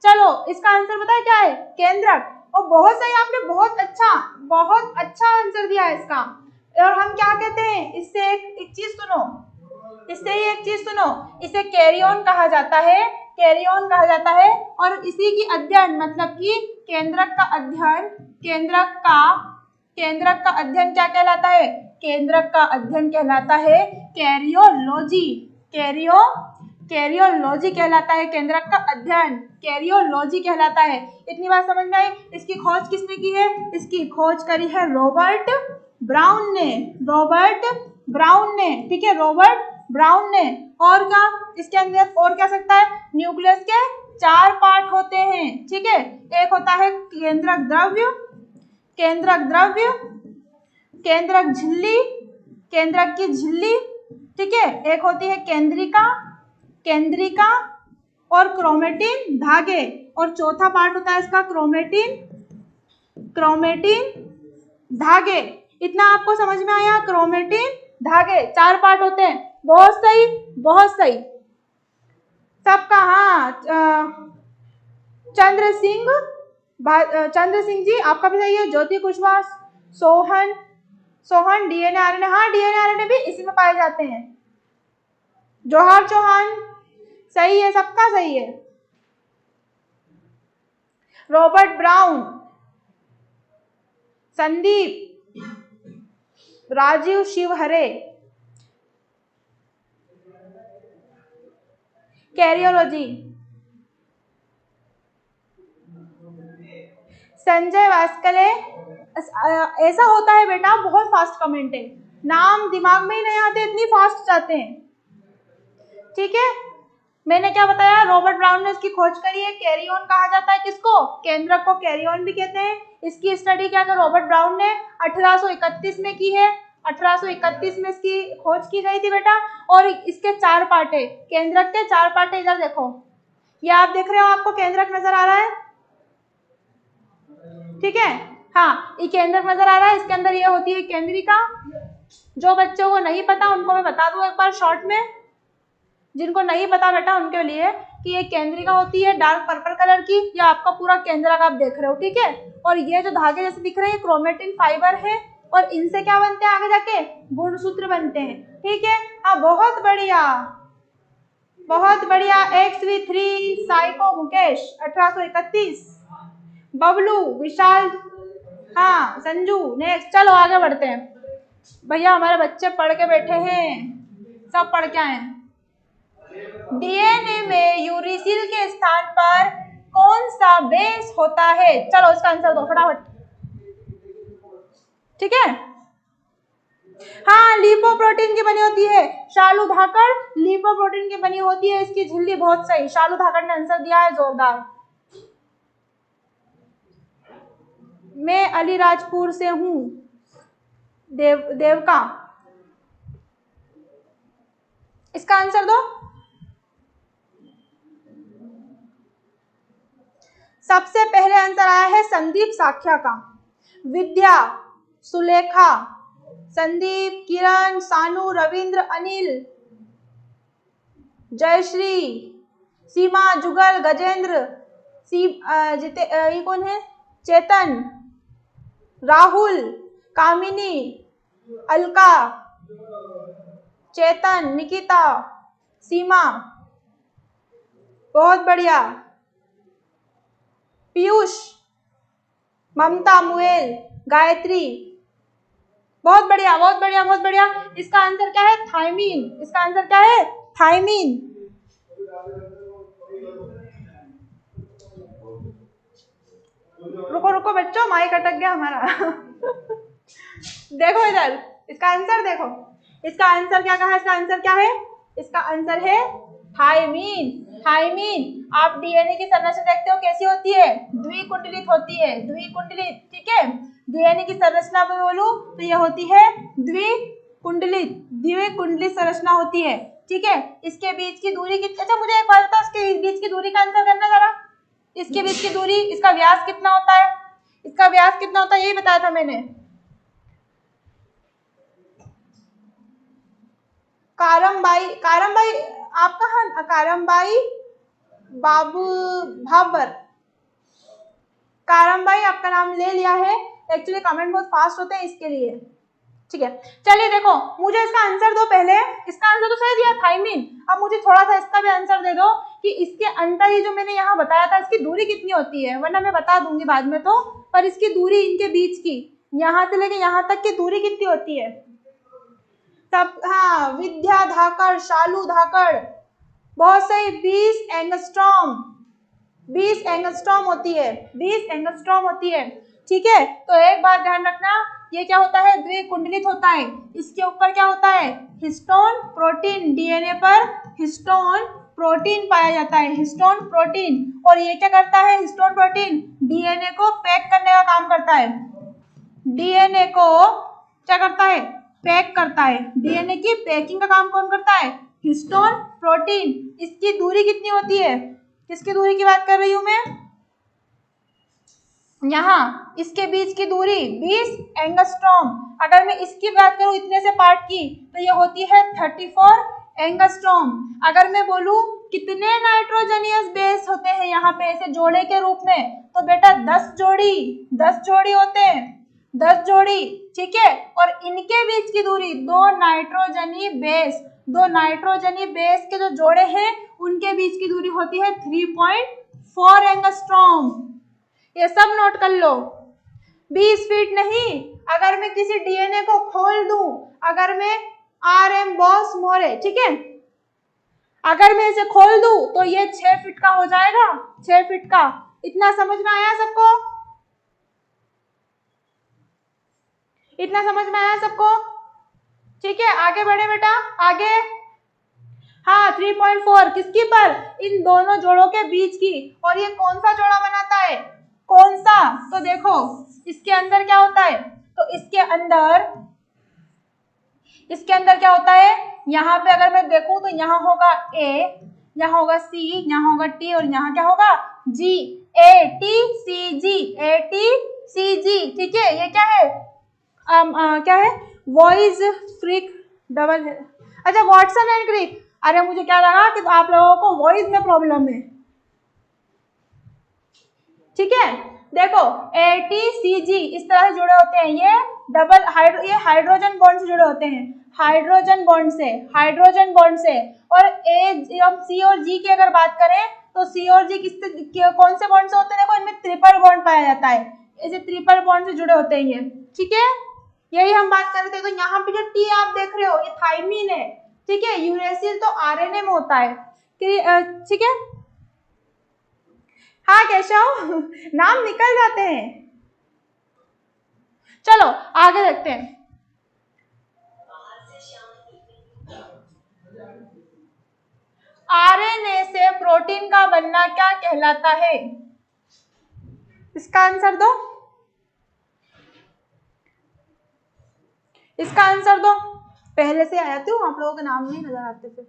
चलो इसका आंसर पता है क्या है, केंद्रक, और बहुत सही, आपने बहुत अच्छा आंसर दिया है इसका। और हम क्या कहते हैं, इससे एक चीज सुनो, इससे ही एक चीज सुनो, इसे कैरियन कहा जाता है, कैरियन कहा जाता है। और इसी की अध्ययन मतलब कि केंद्रक का अध्ययन, केंद्रक का अध्ययन क्या कहलाता है, केंद्रक का अध्ययन कहलाता है कैरियोलॉजी, कैरियोलॉजी कहलाता है, केंद्रक का अध्ययन कैरियोलॉजी कहलाता है। इतनी बात समझ में आई। इसकी खोज किसने की है, इसकी खोज करी है रॉबर्ट ब्राउन ने, ठीक है, रॉबर्ट ब्राउन ने। और क्या इसके अंदर और क्या सकता है, न्यूक्लियस के 4 पार्ट होते हैं, ठीक है। एक होता है केंद्रक द्रव्य, केंद्रक झिल्ली, केंद्रक की झिल्ली, ठीक है। एक होती है केंद्रिका और क्रोमेटिन धागे, और चौथा पार्ट होता है इसका क्रोमेटिन धागे। इतना आपको समझ में आया? क्रोमेटिन धागे 4 पार्ट होते हैं। बहुत सही, बहुत सही सबका। हाँ, चंद्र सिंह जी आपका भी सही है। ज्योति कुशवाहा, सोहन डीएनए आरएनए, हाँ डीएनए आरएनए भी इसी में पाए जाते हैं। जोहार चौहान सही है, सबका सही है। Robert Brown, Sandeep, Rajiv Shivhare, karyology, Sanjay Waskale. ऐसा होता है बेटा, बहुत फास्ट कमेंट है, नाम दिमाग में ही नहीं आते, इतनी फास्ट जाते हैं, ठीक है। मैंने क्या बताया? रॉबर्ट ब्राउन ने इसकी खोज करी है। कैरियोन कहा जाता है किसको? केंद्रक को कैरियोन भी कहते हैं। इसकी स्टडी क्या कर रॉबर्ट ब्राउन ने 1831 में की है। 1831 में इसकी खोज की गई थी बेटा। और इसके 4 पार्ट है, केंद्रक के 4 पार्ट है। इधर देखो, ये आप देख रहे हो, आपको केंद्रक नजर आ रहा है, ठीक है। हाँ, ये केंद्रक नजर आ रहा है, इसके अंदर ये होती है केंद्रिका। जो बच्चों को नहीं पता उनको मैं बता दूं एक बार शॉर्ट में, जिनको नहीं पता बेटा उनके लिए, कि ये केंद्रिका होती है डार्क पर्पल कलर की। ये आपका पूरा केंद्रक आप देख रहे हो, ठीक है। और ये जो धागे जैसे दिख रहे हैं क्रोमेटिन फाइबर है, और इनसे क्या बनते हैं आगे जाके? गुणसूत्र बनते हैं, ठीक है। हाँ, बहुत बढ़िया, बहुत बढ़िया। XV3 साइको मुकेश 1831, बबलू विशाल, हाँ संजू। नेक्स्ट, चलो आगे बढ़ते हैं भैया, हमारे बच्चे पढ़ के बैठे हैं, सब पढ़ के आए। डीएनए में यूरिसिल के स्थान पर कौन सा बेस होता है? चलो इसका आंसर दो फटाफट, ठीक है। हाँ, लिपोप्रोटीन की बनी होती है। शालू धाकड़ लिपोप्रोटीन की बनी होती है, इसकी झिल्ली। बहुत सही, शालू धाकड़ ने आंसर दिया है, जोरदार। मैं अलीराजपुर से हूँ, देवका। इसका आंसर दो। सबसे पहले आंसर आया है संदीप साख्या का। विद्या, सुलेखा, संदीप, किरण, सानू, रविंद्र, अनिल, जयश्री, सीमा, जुगल, गजेंद्र, ये कौन है? चेतन, राहुल, कामिनी, अलका, चेतन, निकिता, सीमा, बहुत बढ़िया। पीयूष, ममता, मुएल, गायत्री, बहुत बढ़िया, बहुत बढ़िया, बहुत बढ़िया। इसका आंसर क्या है? थायमीन। इसका आंसर क्या है? थायमीन। रुको रुको बच्चों, माइक अटक गया हमारा। देखो इधर, इसका आंसर देखो। इसका आंसर क्या कहा? इसका आंसर क्या है? इसका आंसर है थायमीन। थायमीन, आप डीएनए की संरचना देखते हो कैसी होती है? द्विकुंडलित होती है, द्विकुंडलित, ठीक है। डीएनए की संरचना में बोलूं तो ये होती है द्विकुंडलित संरचना होती है, ठीक है। इसके बीच की दूरी कितनी? अच्छा मुझे एक बात बता, इसके बीच की दूरी का आंसर करना जरा। इसके बीच की दूरी, इसका व्यास कितना होता है? इसका व्यास कितना होता है यही बताया था मैंने। कारमबाई, कारमबाई आप कहाँ? कारमबाई बाबू भाबर, कारमबाई आपका नाम ले लिया है। एक्चुअली कमेंट बहुत फास्ट होते हैं इसके लिए, ठीक है। चलिए देखो, मुझे इसका आंसर दो पहले। इसका आंसर तो सही दिया, थायमीन। अब मुझे थोड़ा सा इसका भी आंसर दे दो कि इसके अंदर ही जो मैंने यहाँ बताया था इसकी दूरी कितनी होती है, वरना मैं बता दूंगी बाद में तो। पर इसकी दूरी इनके बीच की, यहाँ से लेके यहाँ तक की दूरी कितनी होती है? तब हाँ, विद्या धाकड़, शालू धाकड़, बहुत सही। 20 एंगस्ट्रॉम, 20 एंगस्ट्रॉम होती है, 20 एंगस्ट्रॉम होती है, ठीक है। तो एक बात ध्यान रखना, ये क्या होता है? द्विकुंडलित होता है। इसके ऊपर क्या होता है? हिस्टोन प्रोटीन, डीएनए पर हिस्टोन प्रोटीन पाया जाता है, हिस्टोन प्रोटीन। और ये क्या करता है, हिस्टोन प्रोटीन डीएनए को पैक करने का काम करता है। डीएनए को क्या करता है, पैक करता है। डीएनए की पैकिंग का काम कौन करता है, हिस्टोन प्रोटीन। इसकी दूरी कितनी होती है, किसकी दूरी की बात कर रही हूं मैं, यहाँ इसके बीच की दूरी 20 एंगस्ट्रॉम। अगर मैं इसकी बात करूं इतने से पार्ट की, तो ये होती है 34 एंगस्ट्रॉम। अगर मैं बोलूं कितने नाइट्रोजनियस बेस होते हैं यहाँ पे ऐसे जोड़े के रूप में, तो बेटा 10 जोड़ी होते हैं, 10 जोड़ी, ठीक है। और इनके बीच की दूरी दो नाइट्रोजनी बेस के जो जोड़े हैं उनके बीच की दूरी होती है 3.4 एंगस्ट्रॉम। ये सब नोट कर लो। 20 फीट नहीं, अगर मैं किसी डीएनए को खोल दूं, अगर मैं RM बॉस मोरे, ठीक है, अगर मैं इसे खोल दूं तो ये 6 फीट का हो जाएगा, 6 फीट का। इतना समझ में आया सबको, इतना समझ में आया सबको, ठीक है। आगे बढ़े बेटा, आगे। हाँ 3.4 किसकी पर, इन दोनों जोड़ों के बीच की। और ये कौन सा जोड़ा बनाता है, कौन सा, तो देखो इसके अंदर क्या होता है, तो इसके अंदर क्या होता है, यहाँ पे अगर मैं देखूं तो यहाँ होगा A, यहाँ होगा C, यहाँ होगा T और यहाँ क्या होगा G, ATCG, ठीक है। ये क्या है, क्या है, वॉइस फ्रीक डबल है, अच्छा वॉटसन एंड क्रिक। अरे मुझे क्या लगा कि आप लोगों को वॉइस में प्रॉब्लम है, ठीक है। देखो ATCG इस तरह से जुड़े होते हैं, ये डबल ये हाइड्रोजन बॉन्ड से जुड़े होते हैं, हाइड्रोजन बॉन्ड से। और C और G की अगर बात करें तो C और G कौन से बॉन्ड से होते हैं, देखो इनमें ट्रिपल बॉन्ड पाया जाता है, ऐसे ट्रिपल बॉन्ड से जुड़े होते हैं ये, ठीक है। यही हम बात कर रहे थे। तो यहाँ पे जो T आप देख रहे हो ये थाइमीन है, ठीक है। यूरेसिल तो RNA में होता है, ठीक है। हाँ केशव नाम निकल जाते हैं। चलो आगे देखते हैं। आरएनए से प्रोटीन का बनना क्या कहलाता है, इसका आंसर दो, इसका आंसर दो। पहले से आया था, आप लोगों के नाम नहीं नजर आते थे।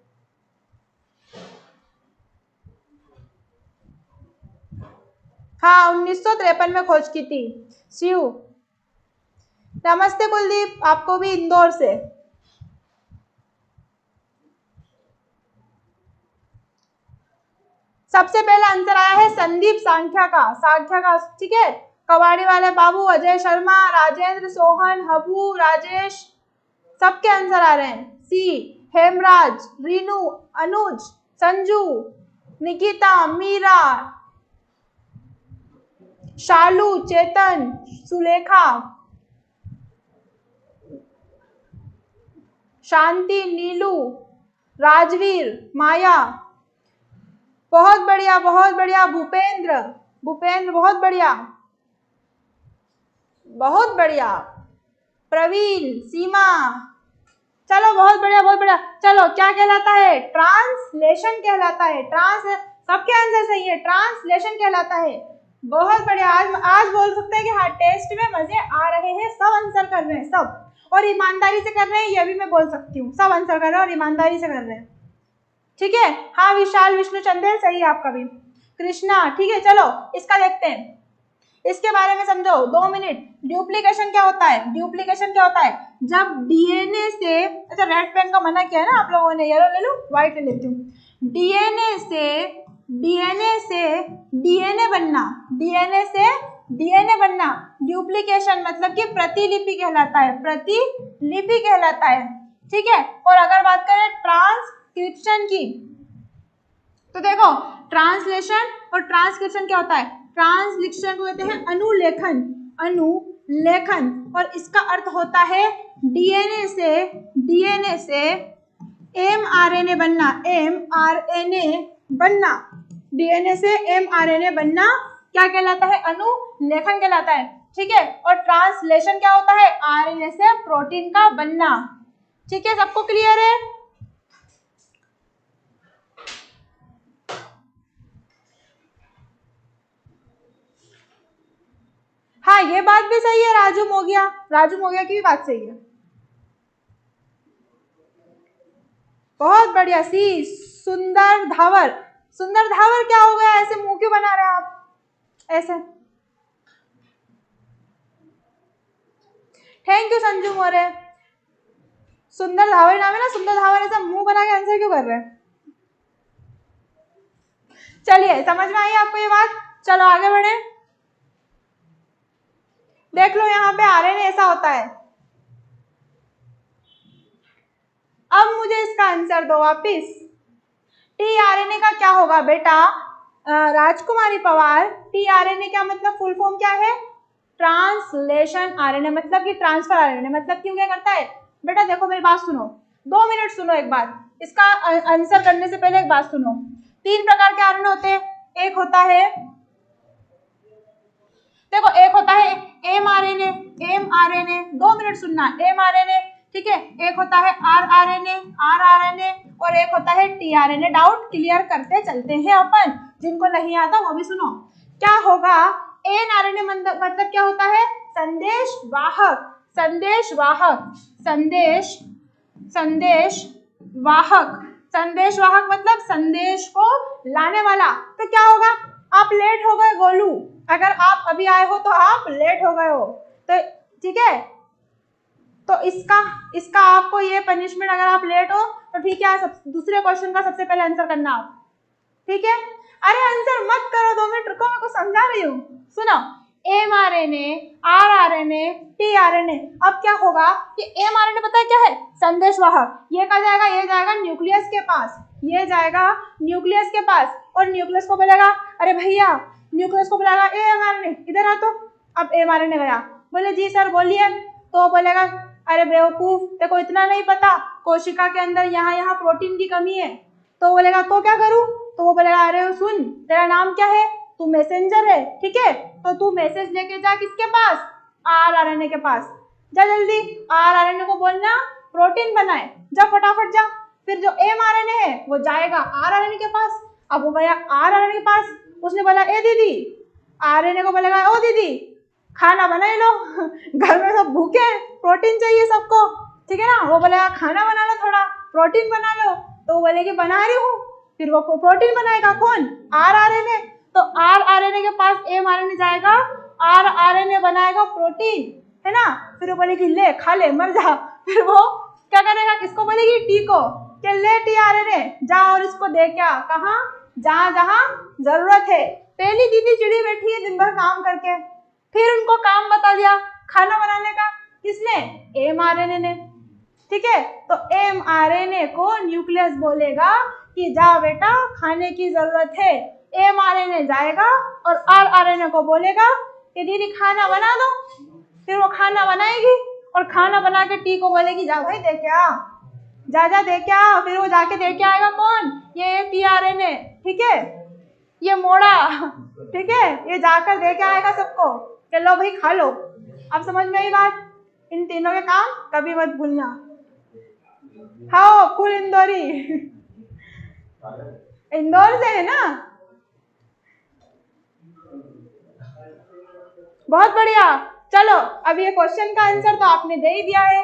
हाँ 1953 में खोज की थी शिव। नमस्ते कुलदीप, आपको भी इंदौर से। सबसे पहला आंसर आया है संदीप सांख्या का, ठीक है। कबाड़ी वाले बाबू, अजय शर्मा, राजेंद्र, सोहन, हबू, राजेश, सबके आंसर आ रहे हैं। सी हेमराज, रीनू, अनुज, संजू, निकिता, मीरा, शालू, चेतन, सुलेखा, शांति, नीलू, राजवीर, माया, बहुत बढ़िया। भूपेंद्र बहुत बढ़िया। प्रवीण, सीमा, चलो बहुत बढ़िया। चलो क्या कहलाता है, ट्रांसलेशन कहलाता है। सबके आंसर सही है, ट्रांसलेशन कहलाता है। बहुत बढ़िया। आज बोल सकते हैं कि हाँ टेस्ट में मजे आ रहे हैं, सब आंसर कर रहे हैं, सब, और ईमानदारी से कर रहे हैं, ये भी मैं बोल सकती हूँ, सब आंसर कर रहे हैं और ईमानदारी से कर रहे हैं, ठीक है। हाँ विशाल, विष्णु चंदेल, सही है आपका भी। कृष्णा, ठीक है। चलो इसका देखते हैं, इसके बारे में समझो 2 मिनट। ड्यूप्लीकेशन क्या होता है, जब डीएनए से, अच्छा रेड पेन का मना किया है ना आप लोगों ने, येलो ले लो, व्हाइट ले लेती हूँ। डीएनए से डीएनए बनना, ड्यूप्लीकेशन मतलब कि प्रतिलिपि कहलाता है, ठीक है। और अगर बात करें ट्रांसक्रिप्शन की, तो देखो ट्रांसलेशन और ट्रांसक्रिप्शन क्या होता है, ट्रांसलेशन को कहते हैं अनुलेखन, और इसका अर्थ होता है डीएनए से एमआरएनए बनना, डीएनए से एमआरएनए बनना क्या कहलाता है, अनुलेखन कहलाता है, ठीक है। और ट्रांसलेशन क्या होता है, आरएनए से प्रोटीन का बनना, ठीक है। सबको क्लियर है। हाँ ये बात भी सही है, राजू मोगिया, राजू मोगिया की भी बात सही है। बहुत बढ़िया। सी सुंदर धावर, सुंदर धावर क्या हो गया, ऐसे मुंह क्यों बना रहे हैं आप ऐसे? थैंक यू संजू मोरे। सुंदर धावर नाम है ना, सुंदर धावर, ऐसा मुंह बना के आंसर क्यों कर रहे हैं? चलिए समझ में आई आपको ये बात, चलो आगे बढ़े। देख लो यहाँ पे आरएनए ऐसा होता है। अब मुझे इसका आंसर दो वापिस। टीआरएनए का क्या होगा बेटा? राजकुमारी पवार, टीआरएनए का मतलब फुल फॉर्म क्या है? ट्रांसलेशन आरएनए, मतलब कि ट्रांसफर आरएनए, मतलब क्यों क्या करता है बेटा? देखो मेरी बात सुनो, 2 मिनट सुनो एक बार, इसका आंसर करने से पहले एक बात सुनो। 3 प्रकार के आरएनए होते हैं। एक होता है, देखो एक होता है एमआरएनए, एमआरएनए, 2 मिनट सुनना, एमआरएनए, ठीक है। एक होता है आरआरएनए, आरआरएनए, और एक होता है टीआरएनए। डाउट क्लियर करते चलते हैं अपन, जिनको नहीं आता वो भी सुनो। क्या होगा? एनआरएनए मतलब क्या होता है? संदेश वाहक, संदेश वाहक, संदेश, संदेश वाहक, संदेश वाहक मतलब संदेश को लाने वाला। तो क्या होगा? आप लेट हो गए गोलू, अगर आप अभी आए हो तो आप लेट हो गए हो, तो ठीक है, तो इसका आपको ये पनिशमेंट, अगर आप लेट हो तो ठीक है, दूसरे क्वेश्चन का सबसे पहले आंसर करना आप, ठीक है। अरे आंसर मत करो, 2 मिनट रुको, मैं कुछ समझा रही हूँ, सुनो। MRNA, rRNA, tRNA. अब क्या होगा कि एमआरएनए पता है क्या है? संदेशवाहक। ये कहाँ जाएगा? ये जाएगा न्यूक्लियस के पास, ये जाएगा न्यूक्लियस के पास, और न्यूक्लियस को बोलेगा, अरे भैया, न्यूक्लियस को बोलेगा ए एमआरएनए इधर आ। तो अब एमआरएनए गया, बोले जी सर बोलिए, तो बोलेगा अरे बेवकूफ, देखो इतना नहीं पता, कोशिका के अंदर यहाँ प्रोटीन की कमी है। तो बोलेगा तो क्या करूं? तो वो बोलेगा अरे सुन, तेरा नाम क्या है? तू मैसेंजर है, ठीक है, तो तू मैसेज लेके जा किसके पास? आरआरएनए के पास। जा जल्दी आरआरएनए को बोलना प्रोटीन बनाए, जा फटाफट जा। फिर जो एमआरएनए है वो जाएगा आरआरएनए के पास। अब वो गया आरआरएनए के पास, उसने बोला ए दीदी, आरएनए को बोलेगा ओ दीदी खाना बना लो, घर में सब भूखे हैं, प्रोटीन चाहिए सबको, ठीक है ना। वो बोलेगा खाना बना लो, थोड़ा प्रोटीन बना लो, तो वो बोलेगी बना रही हूँ। फिर वो प्रोटीन बनाएगा कौन? आरआरएनए। तो आरआरएनए के पास एमआरएनए जाएगा, आरआरएनए बनाएगा प्रोटीन, है ना। फिर वो बोलेगी ले खा ले मर जा। फिर वो क्या करेगा? किसको बोलेगी? टी को, कि ले टीआरएनए जा और इसको दे क्या, कहाँ? जहाँ जहाँ जरूरत है। पहली दीदी चिड़ी बैठी है दिन भर काम करके, फिर उनको काम बता दिया खाना बनाने का, किसने? एमआरएनए ने, ठीक है। तो एमआरएनए को न्यूक्लियस बोलेगा कि जा बेटा खाने की जरूरत है। एमआरएनए जाएगा और आरआरएनए को बोलेगा कि दीदी खाना बना दो। फिर वो खाना बनाएगी और खाना बना के टी को बोलेगी जा भाई दे के आ, जा दे के आ। फिर वो जाके दे के आएगा कौन? ये टीआरएनए, ठीक है, ये मोड़ा, ठीक है, ये जाकर दे के आएगा सबको, चलो भाई खा लो। अब समझ में आई बात? इन तीनों के काम कभी मत भूलना। हाँ फुल इंदौरी, इंदौर से है ना, बहुत बढ़िया। चलो अब ये क्वेश्चन का आंसर तो आपने दे ही दिया है।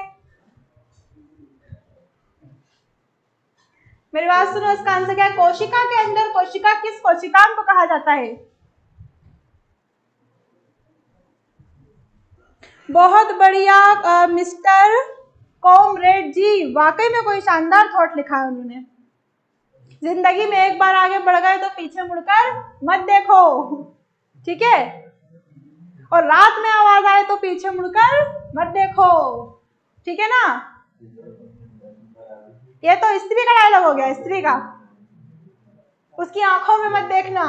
मेरी बात सुनो, इसका आंसर क्या है? कोशिका के अंदर कोशिका किस कोशिकांग को कहा जाता है? बहुत बढ़िया मिस्टर कॉमरेड जी, वाकई में कोई शानदार थॉट लिखा है उन्होंने। जिंदगी में एक बार आगे बढ़ गए तो पीछे मुड़कर मत देखो, ठीक है, और रात में आवाज आए तो पीछे मुड़कर मत देखो, ठीक है ना। ये तो स्त्री का डायलॉग हो गया, स्त्री का, उसकी आंखों में मत देखना।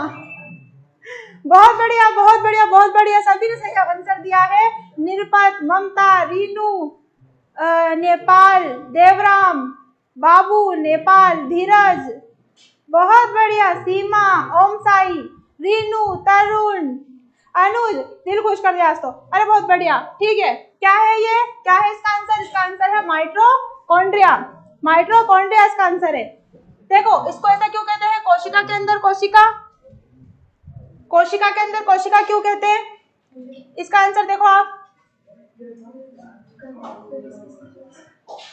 बहुत बढ़िया, बहुत बढ़िया, बहुत बढ़िया, सभी ने सही आंसर दिया है। निरपत, ममता, रीनू नेपाल, देवराम, बाबू नेपाल, धीरज बहुत बढ़िया, सीमा, ओम साई, रीनू, तरुण, अनुज, दिल खुश कर दिया आज तो। अरे बहुत बढ़िया, ठीक है। क्या है ये, क्या है इसका आंसर? इसका आंसर है माइटोकॉन्ड्रिया। माइटोकॉन्ड्रिया इसका आंसर है। देखो इसको ऐसा क्यों कहते हैं? कोशिका के अंदर कोशिका, कोशिका के अंदर कोशिका क्यों कहते हैं? इसका आंसर देखो आप,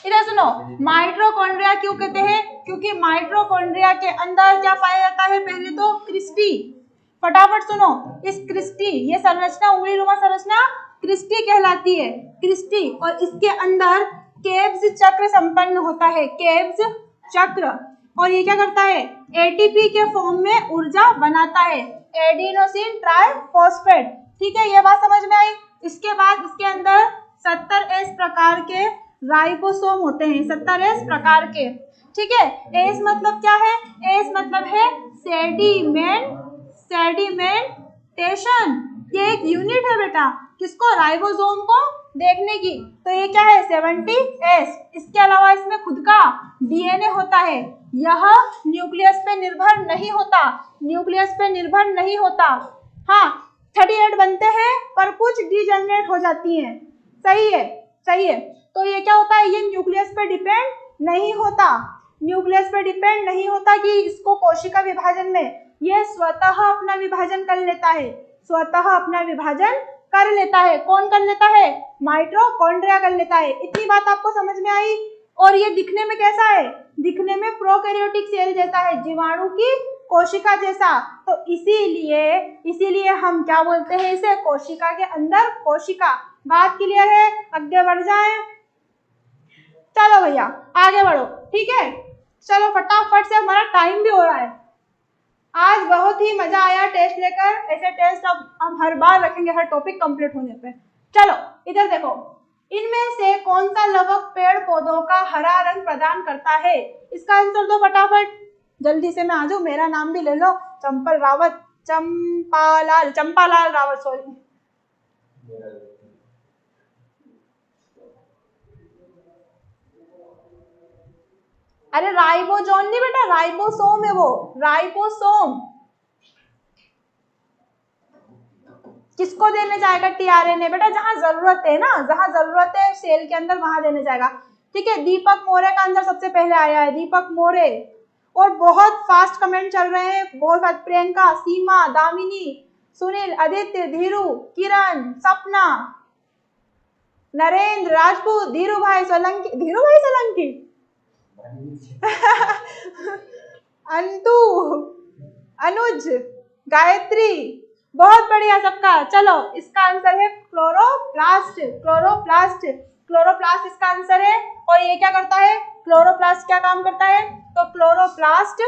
इधर सुनो, माइटोकॉन्ड्रिया क्यों कहते हैं? क्योंकि माइटोकॉन्ड्रिया के अंदर क्या पाया जाता है? पहले तो क्रिस्टी, फटाफट सुनो, इस क्रिस्टी, ये संरचना, उंगलीनुमा संरचना क्रिस्टी कहलाती है, क्रिस्टी, और इसके अंदर केब्स चक्र संपन्न होता है, केब्स चक्र, और ये क्या करता है? एटीपी के फॉर्म में ऊर्जा बनाता है, एडिनोसिन ट्राइफॉस्फेट। ठीक है, ये बात समझ में आई। इसके बाद इसके अंदर 70S प्रकार के राइबोसोम होते हैं, 70S प्रकार के। ठीक है, एस मतलब क्या है? एस मतलब है सेडिमेंटेशन, ये एक यूनिट है बेटा, किसको? राइबोसोम को देखने की। तो ये क्या है? 70S। इसके अलावा इसमें खुद का डीएनए होता है, यह न्यूक्लियस पे निर्भर नहीं होता, न्यूक्लियस पे निर्भर नहीं होता। हाँ, 38 बनते हैं पर कुछ डीजनरेट हो जाती हैं। सही है, सही है। तो ये क्या होता है? ये न्यूक्लियस पे डिपेंड नहीं होता, न्यूक्लियस पे डिपेंड नहीं होता कि इसको कोशिका विभाजन में, ये स्वतः अपना विभाजन कर लेता है, स्वतः अपना विभाजन कर लेता है। कौन कर लेता है? माइटोकॉन्ड्रिया कर लेता है। इतनी बात आपको समझ में आई? और ये दिखने में कैसा है? दिखने में प्रोकैरियोटिक सेल जैसा है, जीवाणु की कोशिका जैसा। तो इसीलिए हम क्या बोलते हैं इसे? कोशिका के अंदर कोशिका। बात क्लियर है? आगे बढ़ जाएं। चलो भैया आगे बढ़ो। ठीक है, चलो फटाफट से, हमारा टाइम भी हो रहा है। आज बहुत ही मजा आया टेस्ट लेकर, ऐसे टेस्ट अब हम हर बार रखेंगे हर टॉपिक कंप्लीट होने पे। चलो इधर देखो, इनमें से कौन सा लवक पेड़ पौधों का हरा रंग प्रदान करता है? इसका आंसर दो फटाफट, जल्दी से। मैं आ जाऊं, मेरा नाम भी ले लो, चंपालाल रावत, सॉरी। अरे राइबोजोन नहीं बेटा, राइबोसोम है वो, राइबोसोम। किसको देने जाएगा? टीआरएनए बेटा, जहां जरूरत है ना, जहां जरूरत है सेल के अंदर वहां देने जाएगा। ठीक है, दीपक मोरे का आंसर सबसे पहले आया है, दीपक मोरे। और बहुत फास्ट कमेंट चल रहे हैं, बहुत फास्ट। प्रियंका, सीमा, दामिनी, सुनील, आदित्य, धीरू, किरण, सपना, नरेंद्र, राजपूत, धीरू भाई सोलंकी अंतु, अनुज, गायत्री, बहुत बढ़िया सबका। चलो इसका आंसर है क्लोरोप्लास्ट, क्लोरोप्लास्ट, क्लोरोप्लास्ट इसका आंसर है। और ये क्या करता है? क्लोरोप्लास्ट क्या काम करता है? तो क्लोरोप्लास्ट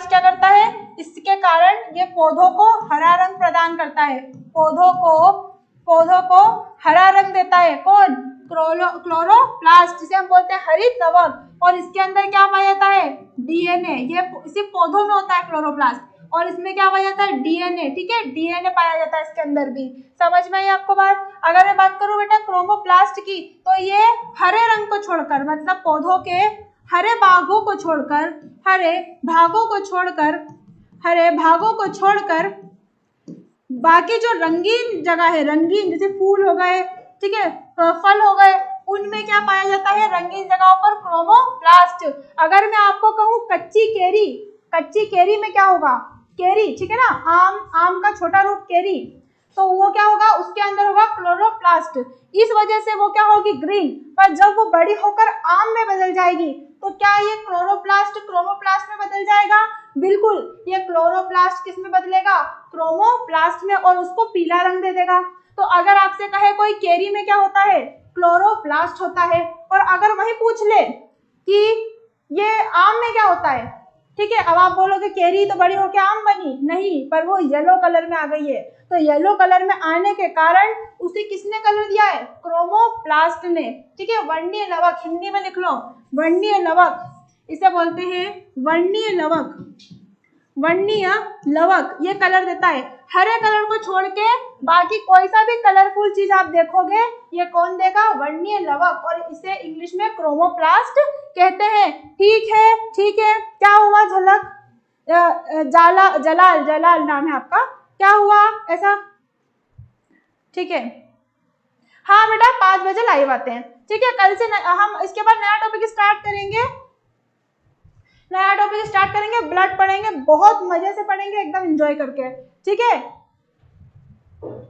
क्या करता है? इसके कारण ये पौधों को हरा रंग प्रदान करता है, पौधों को हरा रंग देता है। कौन? क्लोरोप्लास्ट, जिसे हम बोलते हैं हरित लवक। और इसके अंदर क्या पाया जाता है? डीएनए। ये सिर्फ पौधों में होता है क्लोरोप्लास्ट, और इसमें क्या पाया जाता है? डीएनए। ठीक है, डीएनए पाया जाता है इसके अंदर भी। समझ में आई आपको बात? अगर मैं बात करूं बेटा क्रोमोप्लास्ट की, तो ये हरे रंग को छोड़कर, मतलब पौधों के हरे भागों को छोड़कर बाकी जो रंगीन जगह है, रंगीन जैसे फूल हो गए, ठीक है, फल हो गए, उनमें क्या पाया जाता है? रंगीन जगहों पर क्रोमोप्लास्ट। अगर मैं आपको कहूँ कच्ची केरी में क्या होगा? केरी, ठीक है ना, आम का छोटा रूप केरी, तो वो क्या होगा? उसके अंदर होगा क्लोरोप्लास्ट। इस वजह से वो क्या होगी? ग्रीन। पर जब वो बड़ी होकर आम में बदल जाएगी, तो क्या ये क्रोमोप्लास्ट में बदल जाएगा? बिल्कुल, ये क्लोरोप्लास्ट किस में बदलेगा? क्रोमोप्लास्ट में, और उसको पीला रंग दे देगा। तो अगर आपसे कहे कोई केरी में क्या होता है? क्लोरोप्लास्ट होता है। और अगर वही पूछ ले कि ये आम में क्या होता है, ठीक है, अब आप बोलोगे केरी तो बड़ी होकर आम बनी, नहीं, पर वो येलो कलर में आ गई है। तो येलो कलर में आने के कारण उसे किसने कलर दिया है? क्रोमोप्लास्ट ने। ठीक है, वर्णीय लवक, हिंदी में लिख लो, वर्णीय लवक, इसे बोलते हैं वर्णीय लवक। वर्णीय लवक ये कलर देता है। हरे कलर को छोड़ के बाकी कोई सा भी कलरफुल चीज आप देखोगे, ये कौन देगा? वर्णीय लवक, और इसे इंग्लिश में क्रोमोप्लास्ट कहते हैं। ठीक है, क्या हुआ? झलक, जलाल नाम है आपका, क्या हुआ ऐसा? ठीक है, हाँ बेटा 5 बजे लाइव आते हैं। ठीक है, कल से हम इसके बाद नया टॉपिक स्टार्ट करेंगे, ब्लड पढ़ेंगे, बहुत मजे से पढ़ेंगे, एकदम एंजॉय करके। ठीक है,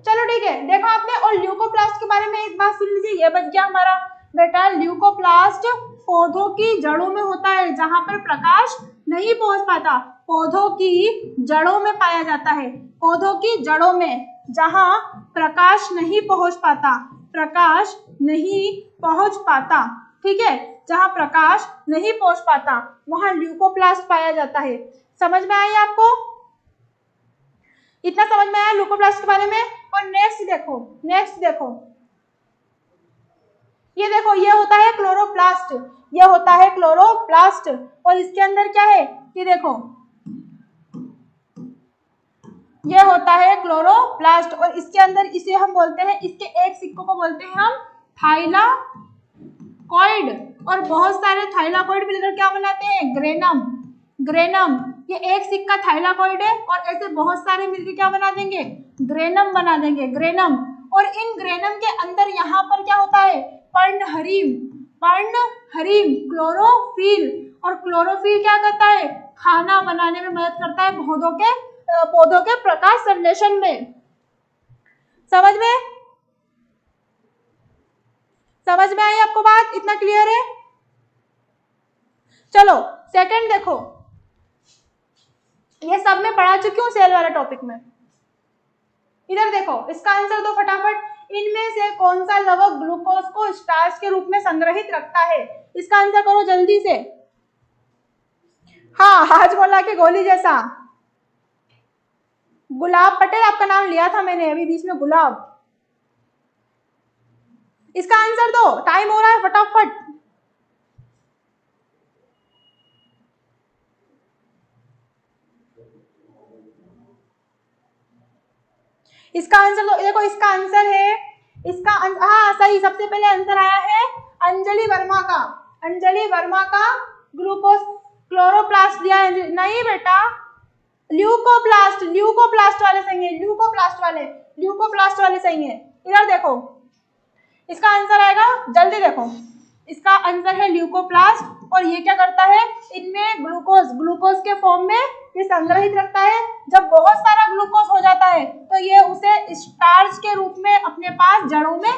चलो ठीक है, देखो आपने। और ल्यूकोप्लास्ट के बारे में एक बात सुन लीजिए, ये बच गया हमारा बेटा। ल्यूकोप्लास्ट पौधों की जड़ों में होता है, जहां पर प्रकाश नहीं पहुंच पाता। पौधों की जड़ों में पाया जाता है, पौधों की जड़ों में, जहां प्रकाश नहीं पहुंच पाता, प्रकाश नहीं पहुंच पाता, ठीक है, जहां प्रकाश नहीं पहुंच पाता वहां ल्यूकोप्लास्ट पाया जाता है। समझ में आई आपको? इतना समझ में आया ल्यूकोप्लास्ट के बारे में? और नेक्स्ट देखो, नेक्स्ट देखो, ये देखो, ये होता है क्लोरोप्लास्ट, ये होता है क्लोरोप्लास्ट। और इसके अंदर क्या है, ये देखो, ये होता है क्लोरोप्लास्ट। और इसके अंदर इसे हम बोलते हैं, इसके एक सिक्कों को बोलते हैं हम थाइलाकॉइड। और बहुत सारे थाइलाकॉइड मिलकर क्या बनाते हैं, ग्रेनम। ग्रेनम, ये एक सिक्का थाइलाकॉइड है और ऐसे बहुत सारे मिलकर क्या बना देंगे, ग्रेनम बना देंगे, ग्रेनम। और इन ग्रेनम के अंदर यहाँ पर क्या होता है, पर्णहरिम, पर्णहरिम, क्लोरोफिल। और क्लोरोफिल क्या करता है, खाना बनाने में मदद करता है पौधों के प्रकाश संश्लेषण में। समझ में आई आपको बात? इतना क्लियर है? चलो सेकंड देखो, ये सब मैं पढ़ा चुकी हूँ सेल वाला टॉपिक में। इधर देखो, इसका आंसर दो फटाफट। इनमें से कौन सा लवक ग्लूकोज को स्टार्च के रूप में संग्रहित रखता है? इसका आंसर करो जल्दी से। हाँ, हाजमोला के गोली जैसा। गुलाब पटेल आपका नाम लिया था मैंने अभी बीच में, गुलाब। इसका आंसर दो, टाइम हो रहा है, फटाफट। इसका आंसर दो। देखो इसका आंसर है, इसका हाँ सही, सबसे पहले आंसर आया है अंजलि वर्मा का। अंजलि वर्मा का ग्लूकोज क्लोरोप्लास्ट दिया है। नहीं बेटा, ल्यूकोप्लास्ट, ल्यूकोप्लास्ट वाले सही है, ल्यूकोप्लास्ट वाले सही है। इधर देखो, इसका आंसर आएगा, जल्दी देखो, इसका आंसर है ल्यूकोप्लास्ट। और ये क्या करता है, इनमें ग्लूकोज के फॉर्म में ये संग्रहित रखता है। जब बहुत सारा ग्लूकोज हो जाता है तो ये उसे स्टार्च के रूप में अपने पास जड़ों में